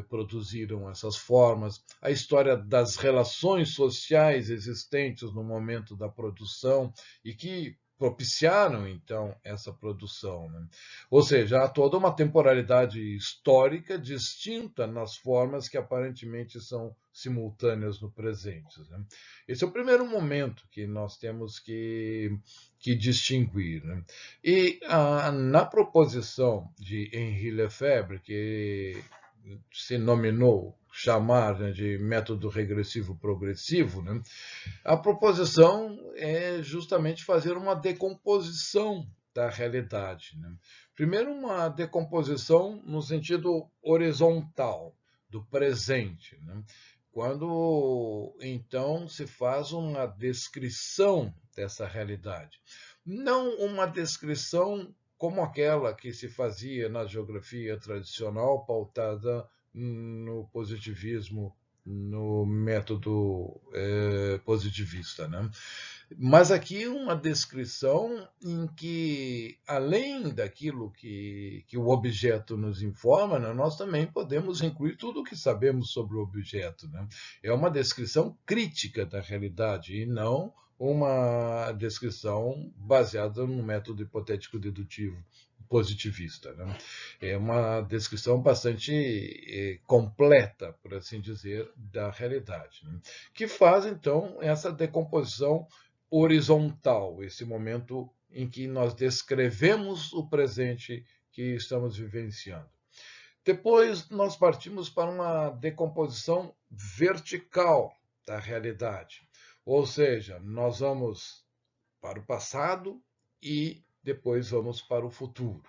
produziram essas formas, a história das relações sociais existentes no momento da produção e que propiciaram, então, essa produção, né? Ou seja, há toda uma temporalidade histórica distinta nas formas que aparentemente são simultâneas no presente, né? Esse é o primeiro momento que nós temos que distinguir, né? E na proposição de Henri Lefebvre, que se nominou chamar, né, de método regressivo progressivo, né, a proposição é justamente fazer uma decomposição da realidade, né? Primeiro, uma decomposição no sentido horizontal, do presente, né? Quando então se faz uma descrição dessa realidade. Não uma descrição como aquela que se fazia na geografia tradicional, pautada no positivismo, no método positivista, né? Mas aqui uma descrição em que, além daquilo que o objeto nos informa, né, nós também podemos incluir tudo o que sabemos sobre o objeto, né? É uma descrição crítica da realidade e não uma descrição baseada no método hipotético dedutivo positivista, né? É uma descrição bastante completa, por assim dizer, da realidade, né? Que faz, então, essa decomposição horizontal, esse momento em que nós descrevemos o presente que estamos vivenciando. Depois, nós partimos para uma decomposição vertical da realidade, ou seja, nós vamos para o passado e depois vamos para o futuro.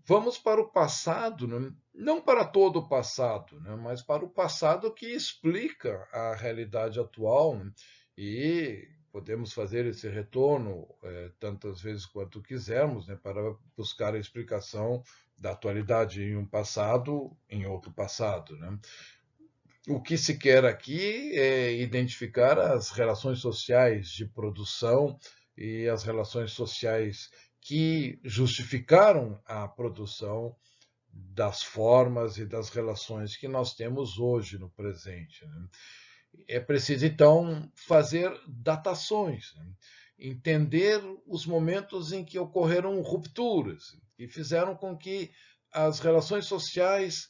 Vamos para o passado, não para todo o passado, mas para o passado que explica a realidade atual, e podemos fazer esse retorno tantas vezes quanto quisermos, para buscar a explicação da atualidade em um passado, em outro passado. O que se quer aqui é identificar as relações sociais de produção e as relações sociais que justificaram a produção das formas e das relações que nós temos hoje no presente. É preciso, então, fazer datações, entender os momentos em que ocorreram rupturas e fizeram com que as relações sociais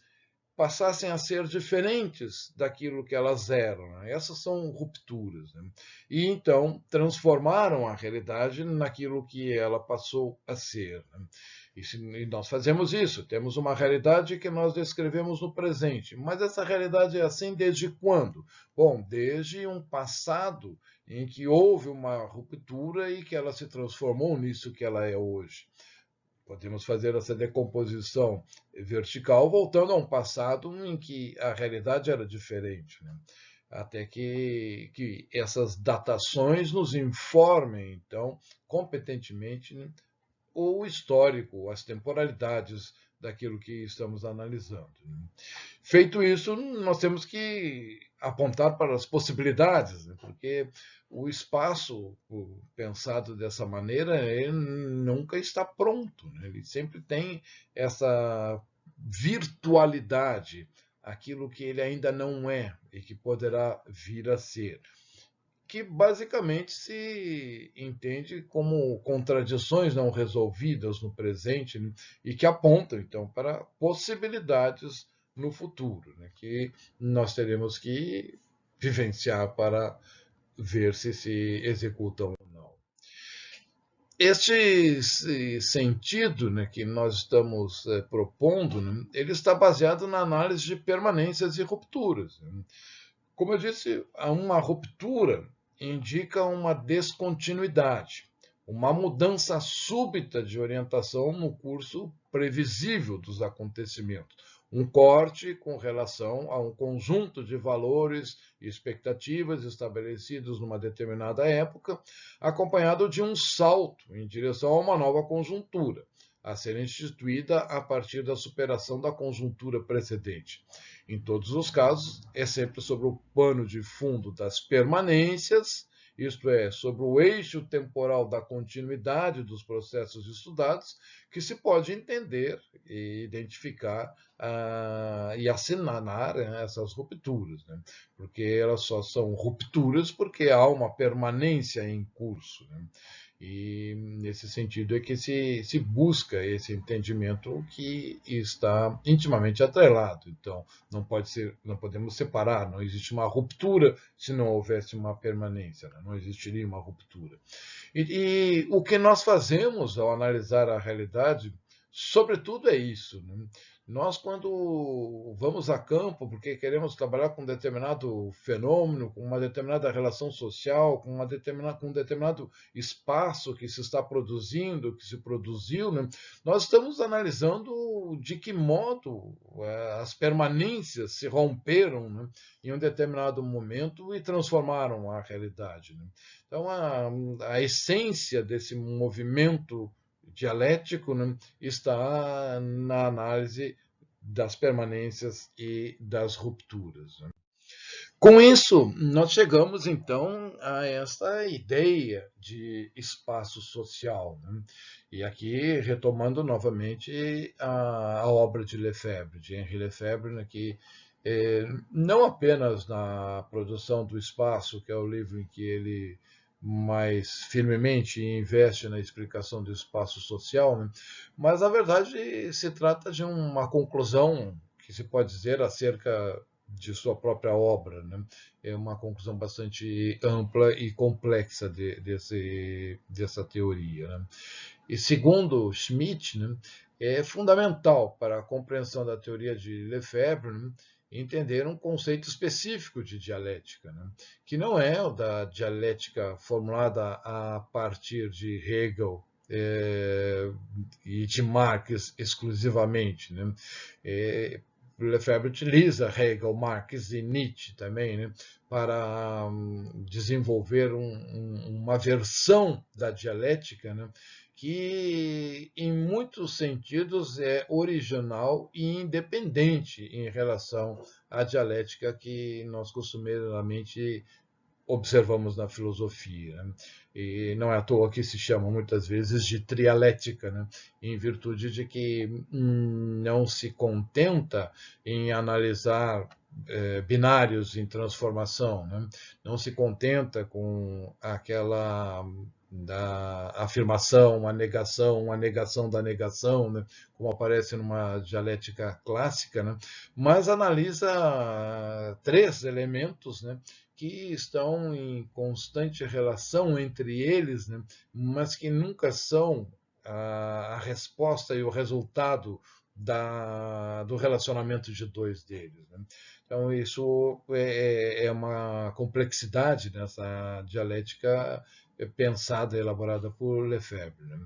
passassem a ser diferentes daquilo que elas eram. Essas são rupturas. E então transformaram a realidade naquilo que ela passou a ser. E nós fazemos isso, temos uma realidade que nós descrevemos no presente. Mas essa realidade é assim desde quando? Bom, desde um passado em que houve uma ruptura e que ela se transformou nisso que ela é hoje. Podemos fazer essa decomposição vertical voltando a um passado em que a realidade era diferente. Até que essas datações nos informem, então, competentemente, o histórico, as temporalidades daquilo que estamos analisando. Feito isso, nós temos que apontar para as possibilidades, porque o espaço pensado dessa maneira ele nunca está pronto, ele sempre tem essa virtualidade, aquilo que ele ainda não é e que poderá vir a ser, que basicamente se entende como contradições não resolvidas no presente, e que apontam, então, para possibilidades no futuro, que nós teremos que vivenciar para ver se executam ou não. Este sentido que nós estamos propondo, ele está baseado na análise de permanências e rupturas. Como eu disse, uma ruptura indica uma descontinuidade, uma mudança súbita de orientação no curso previsível dos acontecimentos, um corte com relação a um conjunto de valores e expectativas estabelecidos numa determinada época, acompanhado de um salto em direção a uma nova conjuntura, a ser instituída a partir da superação da conjuntura precedente. Em todos os casos, é sempre sobre o pano de fundo das permanências, isto é, sobre o eixo temporal da continuidade dos processos estudados, que se pode entender e identificar e assinalar essas rupturas, porque elas só são rupturas porque há uma permanência em curso. E nesse sentido é que se busca esse entendimento que está intimamente atrelado. Então, não podemos separar, não existe uma ruptura se não houvesse uma permanência, não existiria uma ruptura. E o que nós fazemos ao analisar a realidade, sobretudo, é isso. Nós, quando vamos a campo, porque queremos trabalhar com um determinado fenômeno, com uma determinada relação social, com um determinado espaço que se está produzindo, que se produziu, nós estamos analisando de que modo as permanências se romperam em um determinado momento e transformaram a realidade. Então, a essência desse movimento dialético está na análise das permanências e das rupturas. Com isso, nós chegamos então a esta ideia de espaço social. E aqui, retomando novamente a obra de Lefebvre, de Henri Lefebvre, que não apenas na produção do espaço, que é o livro em que ele mais firmemente investe na explicação do espaço social, mas, na verdade, se trata de uma conclusão que se pode dizer acerca de sua própria obra, né? É uma conclusão bastante ampla e complexa dessa teoria, né? E segundo Schmitt, né, é fundamental para a compreensão da teoria de Lefebvre, né, entender um conceito específico de dialética, né, que não é o da dialética formulada a partir de Hegel e de Marx exclusivamente, né. Lefebvre utiliza Hegel, Marx e Nietzsche também, né, para desenvolver uma versão da dialética, né, que em muitos sentidos é original e independente em relação à dialética que nós costumeiramente observamos na filosofia, né? E não é à toa que se chama muitas vezes de trialética, né? Em virtude de que não se contenta em analisar binários em transformação, né? Não se contenta com aquela da afirmação, a negação da negação, né? Como aparece numa dialética clássica, né? Mas analisa três elementos, né? Que estão em constante relação entre eles, né? Mas que nunca são a resposta e o resultado do relacionamento de dois deles, né? Então, isso é uma complexidade nessa dialética pensada e elaborada por Lefebvre, né?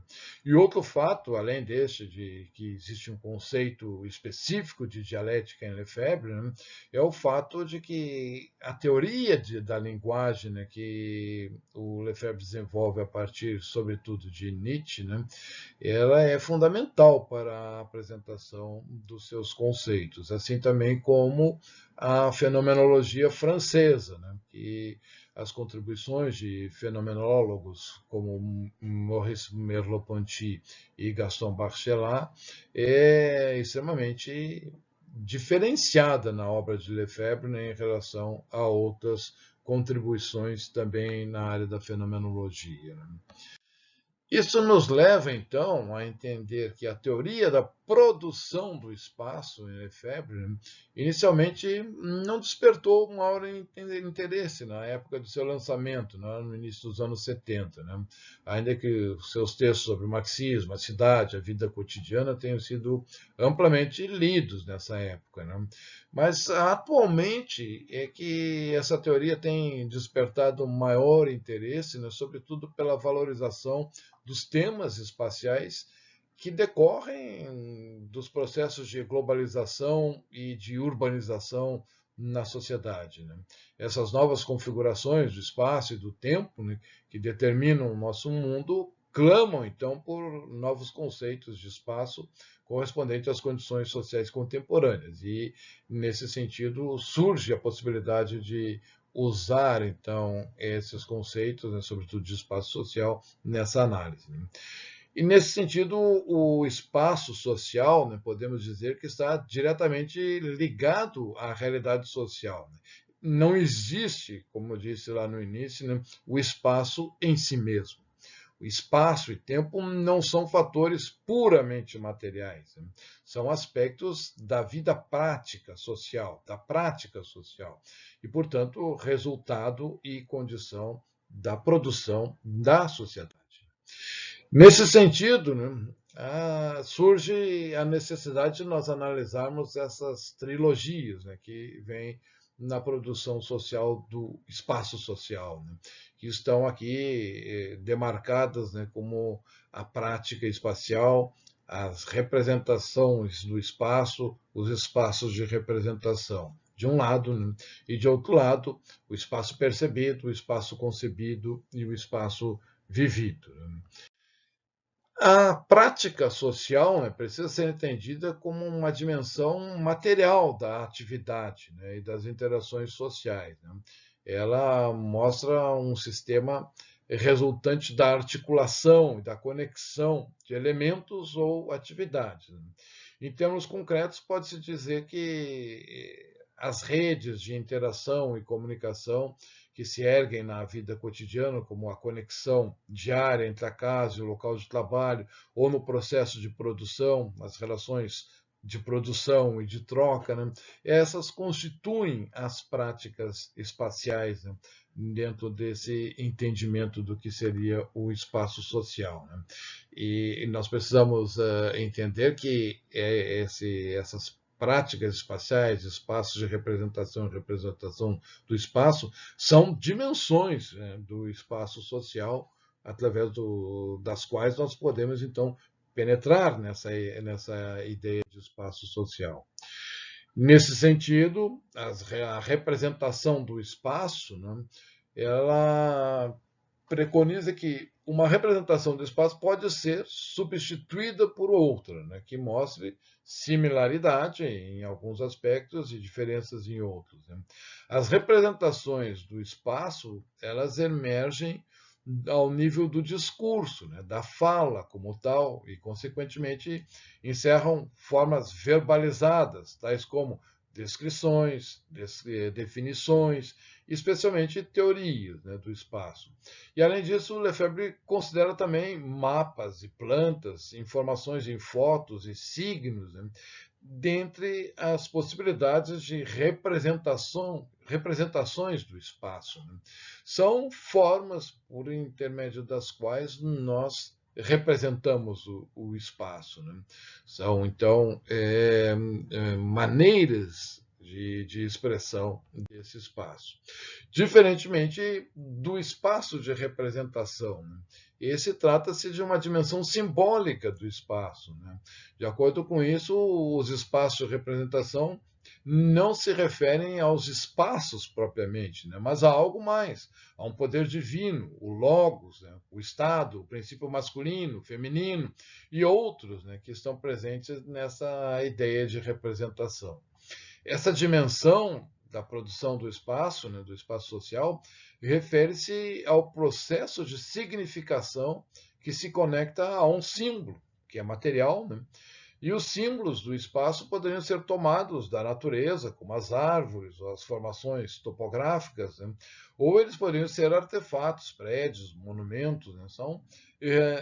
E outro fato, além deste, de que existe um conceito específico de dialética em Lefebvre, né, é o fato de que a teoria da linguagem, né, que o Lefebvre desenvolve a partir, sobretudo, de Nietzsche, né, ela é fundamental para a apresentação dos seus conceitos, assim também como a fenomenologia francesa, né, que as contribuições de fenomenólogos como Maurice Merleau-Ponty e Gaston Bachelard é extremamente diferenciada na obra de Lefebvre, né, em relação a outras contribuições também na área da fenomenologia, né? Isso nos leva, então, a entender que a teoria da produção do espaço em Lefebvre inicialmente não despertou maior interesse na época do seu lançamento, no início dos anos 70, né? Ainda que os seus textos sobre o marxismo, a cidade, a vida cotidiana tenham sido amplamente lidos nessa época, né? Mas atualmente é que essa teoria tem despertado maior interesse, né, sobretudo pela valorização dos temas espaciais que decorrem dos processos de globalização e de urbanização na sociedade, né? Essas novas configurações do espaço e do tempo, né, que determinam o nosso mundo clamam, então, por novos conceitos de espaço correspondentes às condições sociais contemporâneas. E, nesse sentido, surge a possibilidade de usar, então, esses conceitos, né, sobretudo de espaço social, nessa análise, né? E, nesse sentido, o espaço social, né, podemos dizer que está diretamente ligado à realidade social, né? Não existe, como eu disse lá no início, né, o espaço em si mesmo. O espaço e tempo não são fatores puramente materiais, né? São aspectos da vida prática social, da prática social, e, portanto, resultado e condição da produção da sociedade. Nesse sentido, né, surge a necessidade de nós analisarmos essas trilogias, né, que vêm na produção social do espaço social, né, que estão aqui demarcadas, né, como a prática espacial, as representações do espaço, os espaços de representação, de um lado, né, e de outro lado, o espaço percebido, o espaço concebido e o espaço vivido, né? A prática social, né, precisa ser entendida como uma dimensão material da atividade, né, e das interações sociais, né? Ela mostra um sistema resultante da articulação e da conexão de elementos ou atividades, né? Em termos concretos, pode-se dizer que as redes de interação e comunicação que se erguem na vida cotidiana, como a conexão diária entre a casa e o local de trabalho, ou no processo de produção, as relações de produção e de troca, né? Essas constituem as práticas espaciais, né? Dentro desse entendimento do que seria o espaço social, né? E nós precisamos entender que essas práticas espaciais, espaços de representação e representação do espaço, são dimensões, né, do espaço social, através das quais nós podemos, então, penetrar nessa ideia de espaço social. Nesse sentido, a representação do espaço, né, ela preconiza que uma representação do espaço pode ser substituída por outra, né, que mostre similaridade em alguns aspectos e diferenças em outros, né. As representações do espaço, elas emergem ao nível do discurso, né, da fala como tal, e, consequentemente, encerram formas verbalizadas, tais como descrições, definições, especialmente teorias, né, do espaço. E, além disso, Lefebvre considera também mapas e plantas, informações em fotos e signos, né, dentre as possibilidades de representações do espaço, né. São formas por intermédio das quais nós representamos o espaço, né. São, então, maneiras de expressão desse espaço. Diferentemente do espaço de representação, né? Esse trata-se de uma dimensão simbólica do espaço, né? De acordo com isso, os espaços de representação não se referem aos espaços propriamente, né? Mas a algo mais, a um poder divino, o logos, né? O estado, o princípio masculino, feminino e outros, né? Que estão presentes nessa ideia de representação. Essa dimensão da produção do espaço, né, do espaço social, refere-se ao processo de significação que se conecta a um símbolo, que é material, né? E os símbolos do espaço poderiam ser tomados da natureza, como as árvores ou as formações topográficas, né? Ou eles poderiam ser artefatos, prédios, monumentos, né?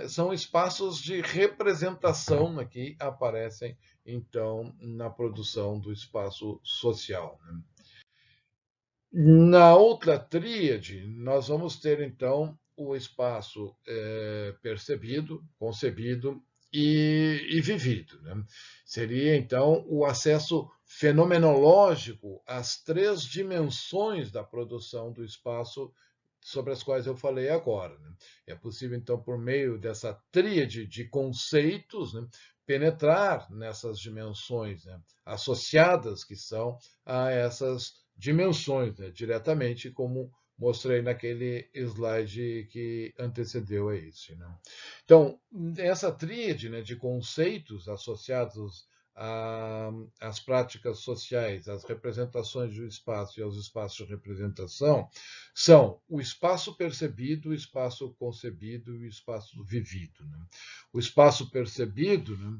São espaços de representação, né, que aparecem, então, na produção do espaço social, né? Na outra tríade, nós vamos ter, então, o espaço percebido, concebido e vivido, né? Seria, então, o acesso fenomenológico às três dimensões da produção do espaço sobre as quais eu falei agora, né? É possível, então, por meio dessa tríade de conceitos, né, penetrar nessas dimensões, né, associadas que são a essas dimensões, né, diretamente, como mostrei naquele slide que antecedeu a esse, né? Então, essa tríade, né, de conceitos associados às práticas sociais, às representações do espaço e aos espaços de representação, são o espaço percebido, o espaço concebido e o espaço vivido, né? O espaço percebido, né,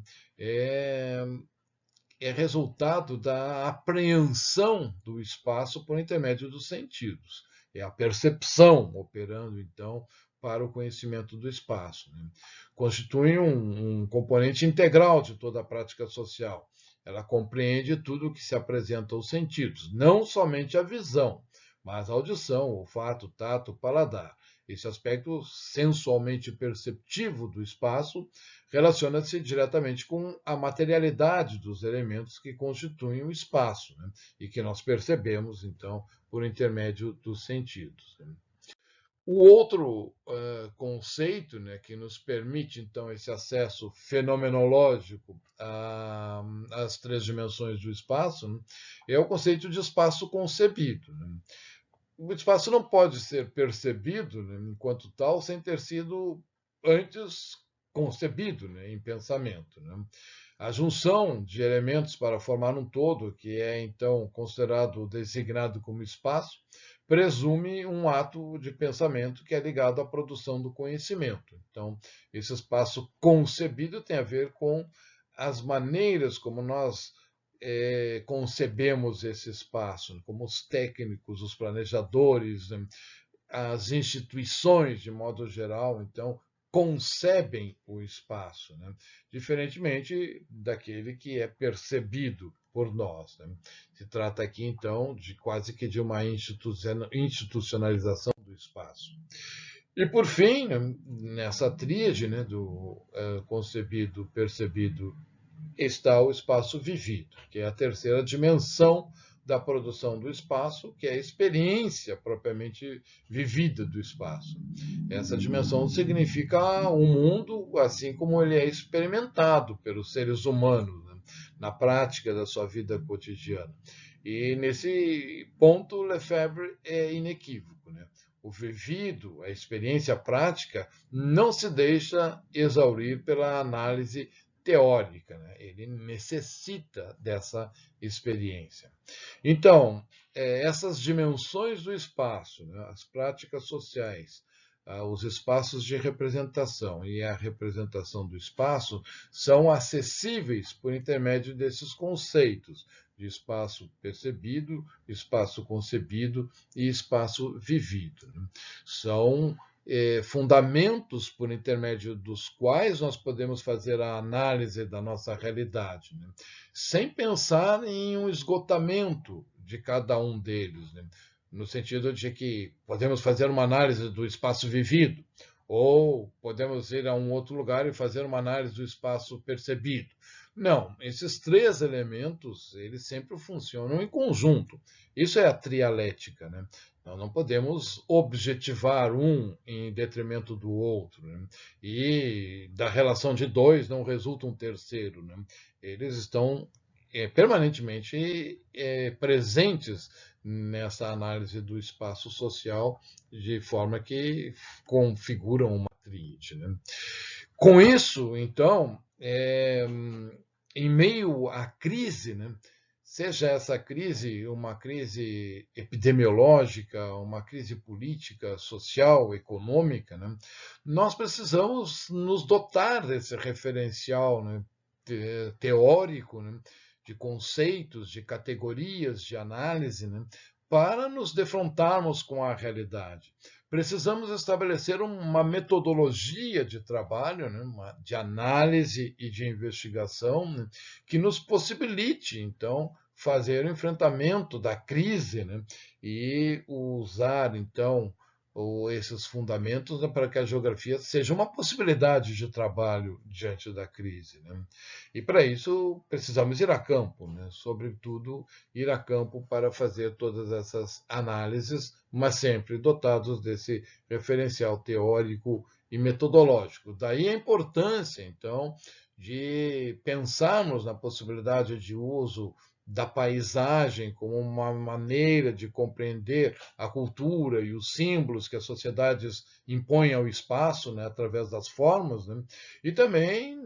é resultado da apreensão do espaço por intermédio dos sentidos. É a percepção operando, então, para o conhecimento do espaço, né? Constitui um componente integral de toda a prática social. Ela compreende tudo o que se apresenta aos sentidos, não somente a visão, mas a audição, o olfato, tato, paladar. Esse aspecto sensualmente perceptivo do espaço relaciona-se diretamente com a materialidade dos elementos que constituem o espaço, né? E que nós percebemos, então, por intermédio dos sentidos, né? O outro conceito, né, que nos permite, então, esse acesso fenomenológico às três dimensões do espaço, né, é o conceito de espaço concebido, né? O espaço não pode ser percebido, né, enquanto tal, sem ter sido antes concebido, né, em pensamento, né? A junção de elementos para formar um todo, que é então considerado designado como espaço, presume um ato de pensamento que é ligado à produção do conhecimento. Então, esse espaço concebido tem a ver com as maneiras como nós concebemos esse espaço, como os técnicos, os planejadores, as instituições, de modo geral, então, concebem o espaço, né? Diferentemente daquele que é percebido por nós, né? Se trata aqui, então, de quase que de uma institucionalização do espaço. E, por fim, né, nessa tríade, né, do concebido, percebido, está o espaço vivido, que é a terceira dimensão da produção do espaço, que é a experiência propriamente vivida do espaço. Essa dimensão significa um mundo assim como ele é experimentado pelos seres humanos, né, na prática da sua vida cotidiana. E nesse ponto, Lefebvre é inequívoco, né? O vivido, a experiência prática, não se deixa exaurir pela análise teórica, né? Ele necessita dessa experiência. Então, essas dimensões do espaço, né, as práticas sociais, os espaços de representação e a representação do espaço são acessíveis por intermédio desses conceitos de espaço percebido, espaço concebido e espaço vivido, né? São fundamentos por intermédio dos quais nós podemos fazer a análise da nossa realidade, né? Sem pensar em um esgotamento de cada um deles, né? No sentido de que podemos fazer uma análise do espaço vivido, ou podemos ir a um outro lugar e fazer uma análise do espaço percebido. Não, esses três elementos, eles sempre funcionam em conjunto. Isso é a trialética, né? Nós não podemos objetivar um em detrimento do outro, né? E da relação de dois não resulta um terceiro, né? Eles estão permanentemente presentes nessa análise do espaço social, de forma que configuram uma tríade, né? Com isso, então, em meio à crise, né, seja essa crise uma crise epidemiológica, uma crise política, social, econômica, né, nós precisamos nos dotar desse referencial, né, teórico, né, de conceitos, de categorias de análise, né, para nos defrontarmos com a realidade. Precisamos estabelecer uma metodologia de trabalho, né, de análise e de investigação, né, que nos possibilite, então, fazer o enfrentamento da crise, né, e usar, então, esses fundamentos, né, para que a geografia seja uma possibilidade de trabalho diante da crise, né? E para isso precisamos ir a campo, né? Sobretudo ir a campo para fazer todas essas análises, mas sempre dotados desse referencial teórico e metodológico. Daí a importância, então, de pensarmos na possibilidade de uso da paisagem como uma maneira de compreender a cultura e os símbolos que as sociedades impõem ao espaço, né, através das formas, né, e também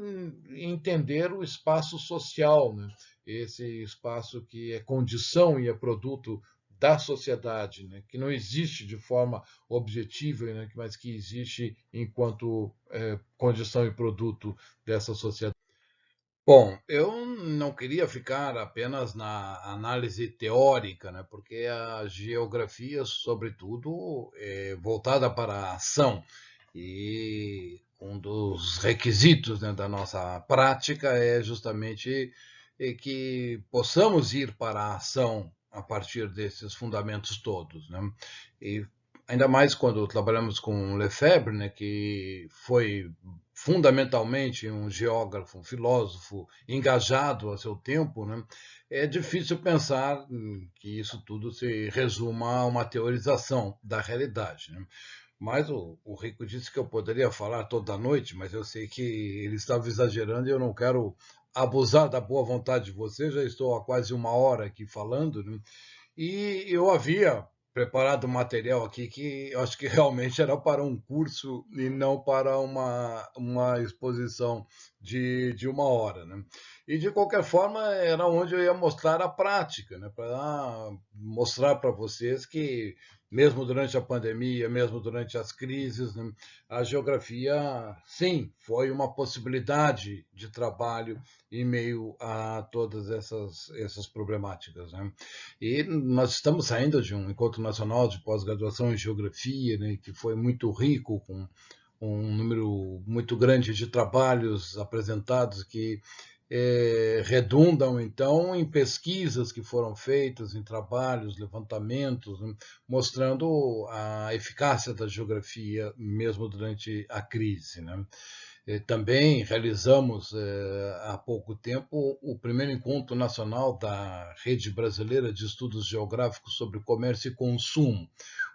entender o espaço social, né, esse espaço que é condição e é produto da sociedade, né, que não existe de forma objetiva, né, mas que existe enquanto condição e produto dessa sociedade. Bom, eu não queria ficar apenas na análise teórica, né, porque a geografia, sobretudo, é voltada para a ação. E um dos requisitos, né, da nossa prática é justamente que possamos ir para a ação a partir desses fundamentos todos, né? E ainda mais quando trabalhamos com Lefebvre, né, que foi fundamentalmente um geógrafo, um filósofo engajado a seu tempo, né, é difícil pensar que isso tudo se resuma a uma teorização da realidade, né? Mas o Rico disse que eu poderia falar toda noite, mas eu sei que ele estava exagerando e eu não quero abusar da boa vontade de você. Já estou há quase uma hora aqui falando, né? E eu havia preparado um material aqui que eu acho que realmente era para um curso e não para uma exposição de uma hora, né? E de qualquer forma era onde eu ia mostrar a prática, né? Para mostrar para vocês que mesmo durante a pandemia, mesmo durante as crises, né, a geografia, sim, foi uma possibilidade de trabalho em meio a todas essas problemáticas, né? E nós estamos saindo de um encontro nacional de pós-graduação em geografia, né, que foi muito rico, com um número muito grande de trabalhos apresentados que redundam, então, em pesquisas que foram feitas, em trabalhos, levantamentos, né, mostrando a eficácia da geografia mesmo durante a crise, né? Também realizamos, há pouco tempo, o primeiro encontro nacional da Rede Brasileira de Estudos Geográficos sobre Comércio e Consumo,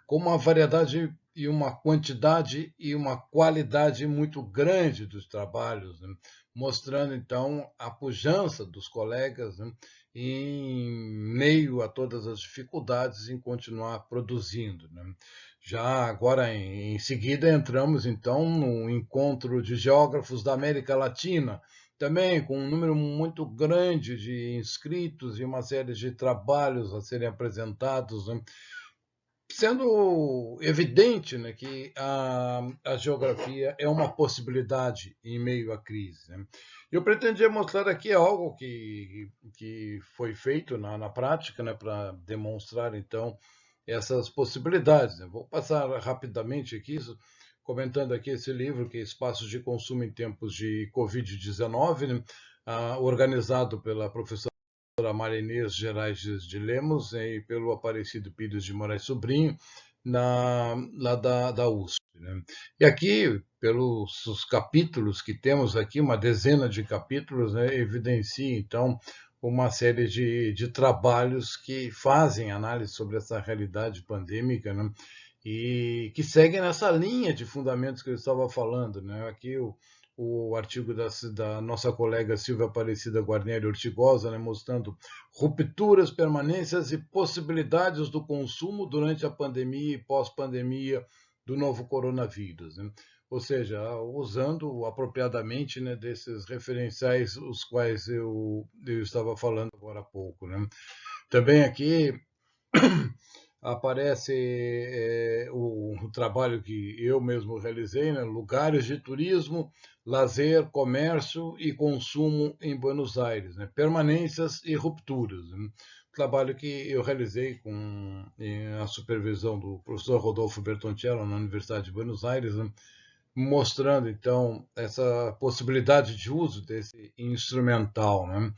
com uma variedade e uma quantidade e uma qualidade muito grande dos trabalhos, né? Mostrando, então, a pujança dos colegas, né? Em meio a todas as dificuldades em continuar produzindo, né? Já agora, em seguida, entramos, então, no encontro de geógrafos da América Latina, também com um número muito grande de inscritos e uma série de trabalhos a serem apresentados, né? Sendo evidente, né, que a geografia é uma possibilidade em meio à crise, né? Eu pretendia mostrar aqui algo que foi feito na prática, né, para demonstrar, então, essas possibilidades, né? Vou passar rapidamente aqui, comentando aqui esse livro, que é Espaços de Consumo em Tempos de Covid-19, né, organizado pela professora Maria Inês Gerais de Lemos e pelo Aparecido Pires de Moraes Sobrinho, lá da USP, né? E aqui, pelos os capítulos que temos aqui, uma dezena de capítulos, né, evidencia, então, uma série de trabalhos que fazem análise sobre essa realidade pandêmica, né, e que seguem nessa linha de fundamentos que eu estava falando, né? Aqui o artigo da nossa colega Silvia Aparecida Guarnieri Ortigosa, né, mostrando rupturas, permanências e possibilidades do consumo durante a pandemia e pós-pandemia do novo coronavírus, né? Ou seja, usando apropriadamente, né, desses referenciais os quais eu estava falando agora há pouco, né? Também aqui aparece o trabalho que eu mesmo realizei, né? Lugares de turismo, lazer, comércio e consumo em Buenos Aires, né? Permanências e rupturas, né? Trabalho que eu realizei com a supervisão do professor Rodolfo Bertoncello na Universidade de Buenos Aires, né? Mostrando, então, essa possibilidade de uso desse instrumental, né?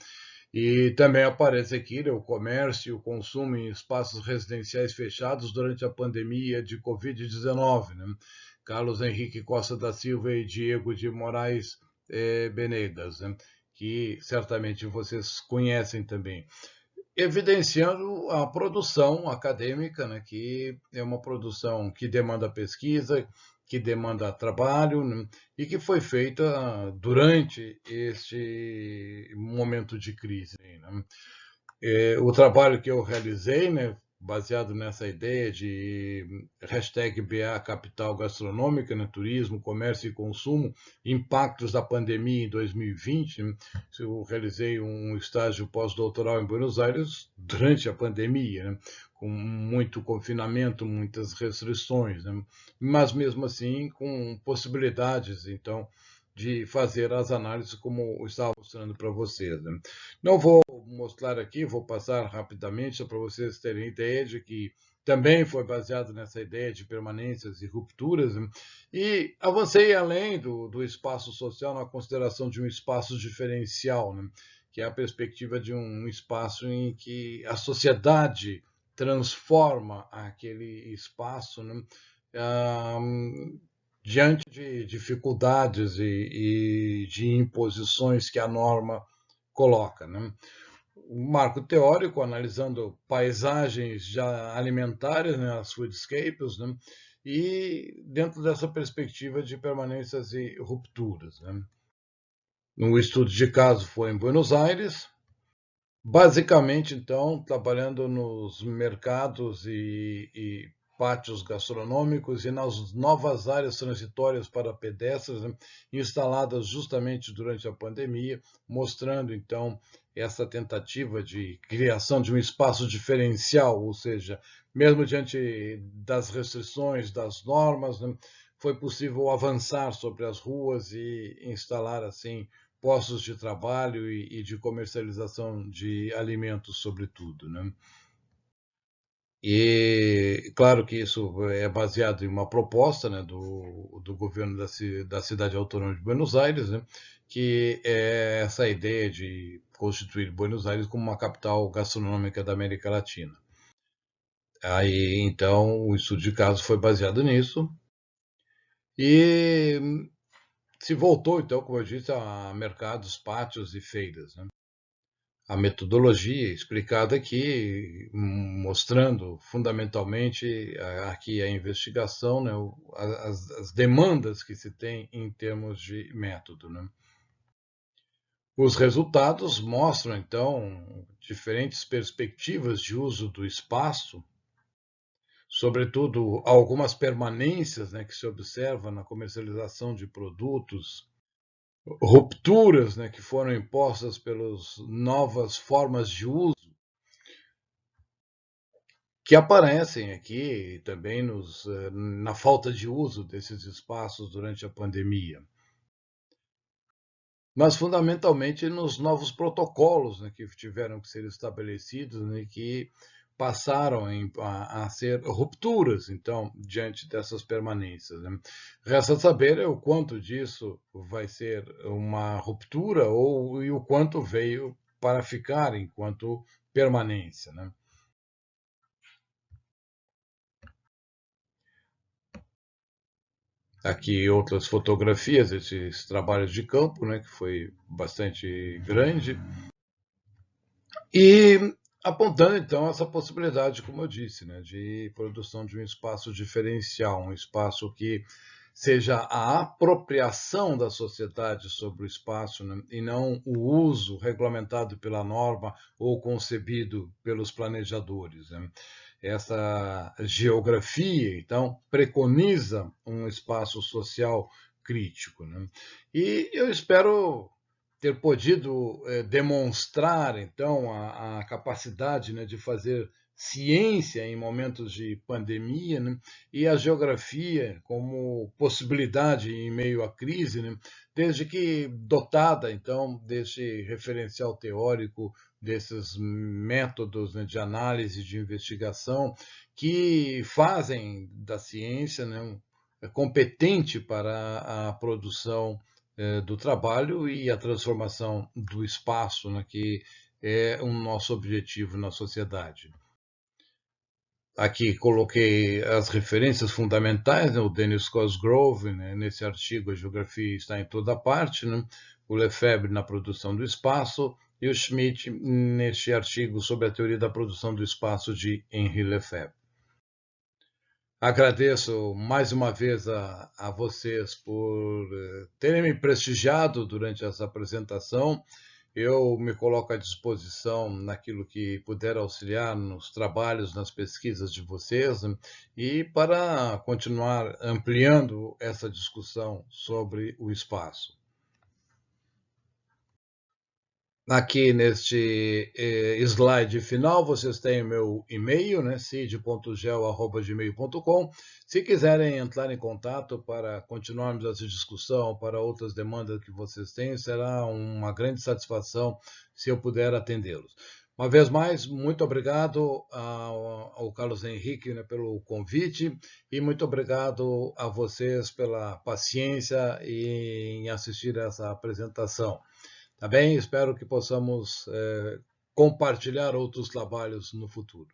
E também aparece aqui, né, o comércio e o consumo em espaços residenciais fechados durante a pandemia de Covid-19, né? Carlos Henrique Costa da Silva e Diego de Moraes Benegas, né? Que certamente vocês conhecem também, evidenciando a produção acadêmica, né, que é uma produção que demanda pesquisa, que demanda trabalho, né, e que foi feita durante este momento de crise, né? O trabalho que eu realizei, né, baseado nessa ideia de #BA Capital Gastronômica, né, turismo, comércio e consumo, impactos da pandemia em 2020, né, eu realizei um estágio pós-doutoral em Buenos Aires durante a pandemia, né, com muito confinamento, muitas restrições, né, mas mesmo assim com possibilidades, então, de fazer as análises como eu estava mostrando para vocês, né? Não vou mostrar aqui, vou passar rapidamente para vocês terem ideia de que também foi baseado nessa ideia de permanências e rupturas, né? E avancei além do espaço social na consideração de um espaço diferencial, né? Que é a perspectiva de um espaço em que a sociedade transforma aquele espaço, né? Ah, diante de dificuldades e de imposições que a norma coloca, né? Um marco teórico analisando paisagens já alimentares, né, as foodscapes, né, e dentro dessa perspectiva de permanências e rupturas, né. No estudo de caso foi em Buenos Aires, basicamente, então, trabalhando nos mercados e pátios gastronômicos e nas novas áreas transitórias para pedestres, né, instaladas justamente durante a pandemia, mostrando, então, essa tentativa de criação de um espaço diferencial, ou seja, mesmo diante das restrições, das normas, né, foi possível avançar sobre as ruas e instalar, assim, postos de trabalho e de comercialização de alimentos, sobretudo, né? E claro que isso é baseado em uma proposta, né, do governo da cidade autônoma de Buenos Aires, né, que é essa ideia de constituir Buenos Aires como uma capital gastronômica da América Latina. Aí, então, o estudo de caso foi baseado nisso e se voltou, então, como eu disse, a mercados, pátios e feiras, né? A metodologia explicada aqui, mostrando fundamentalmente aqui a investigação, né, as demandas que se tem em termos de método, né? Os resultados mostram, então, diferentes perspectivas de uso do espaço, sobretudo algumas permanências, né, que se observa na comercialização de produtos, rupturas, né, que foram impostas pelas novas formas de uso que aparecem aqui também na falta de uso desses espaços durante a pandemia, mas fundamentalmente nos novos protocolos, né, que tiveram que ser estabelecidos, né, que passaram a ser rupturas, então, diante dessas permanências, né? Resta saber o quanto disso vai ser uma ruptura e o quanto veio para ficar enquanto permanência, né? Aqui outras fotografias desses trabalhos de campo, né, que foi bastante grande, e apontando então essa possibilidade, como eu disse, né, de produção de um espaço diferencial, um espaço que seja a apropriação da sociedade sobre o espaço, né, e não o uso regulamentado pela norma ou concebido pelos planejadores, né. Essa geografia, então, preconiza um espaço social crítico, né? E eu espero ter podido demonstrar, então, a capacidade, né, de fazer ciência em momentos de pandemia, né, e a geografia como possibilidade em meio à crise, né, desde que dotada, então, desse referencial teórico, desses métodos, né, de análise, de investigação, que fazem da ciência, né, competente para a produção do trabalho e a transformação do espaço, né, que é o nosso objetivo na sociedade. Aqui coloquei as referências fundamentais, né, o Dennis Cosgrove, né, nesse artigo a geografia está em toda parte, né, o Lefebvre na produção do espaço e o Schmidt neste artigo sobre a teoria da produção do espaço de Henri Lefebvre. Agradeço mais uma vez a vocês por terem me prestigiado durante essa apresentação. Eu me coloco à disposição naquilo que puder auxiliar nos trabalhos, nas pesquisas de vocês, né, e para continuar ampliando essa discussão sobre o espaço. Aqui neste slide final, vocês têm o meu e-mail, né, cid.gel@gmail.com. Se quiserem entrar em contato para continuarmos essa discussão, para outras demandas que vocês têm, será uma grande satisfação se eu puder atendê-los. Uma vez mais, muito obrigado ao Carlos Henrique, né, pelo convite e muito obrigado a vocês pela paciência em assistir essa apresentação. Tá bem? Espero que possamos compartilhar outros trabalhos no futuro.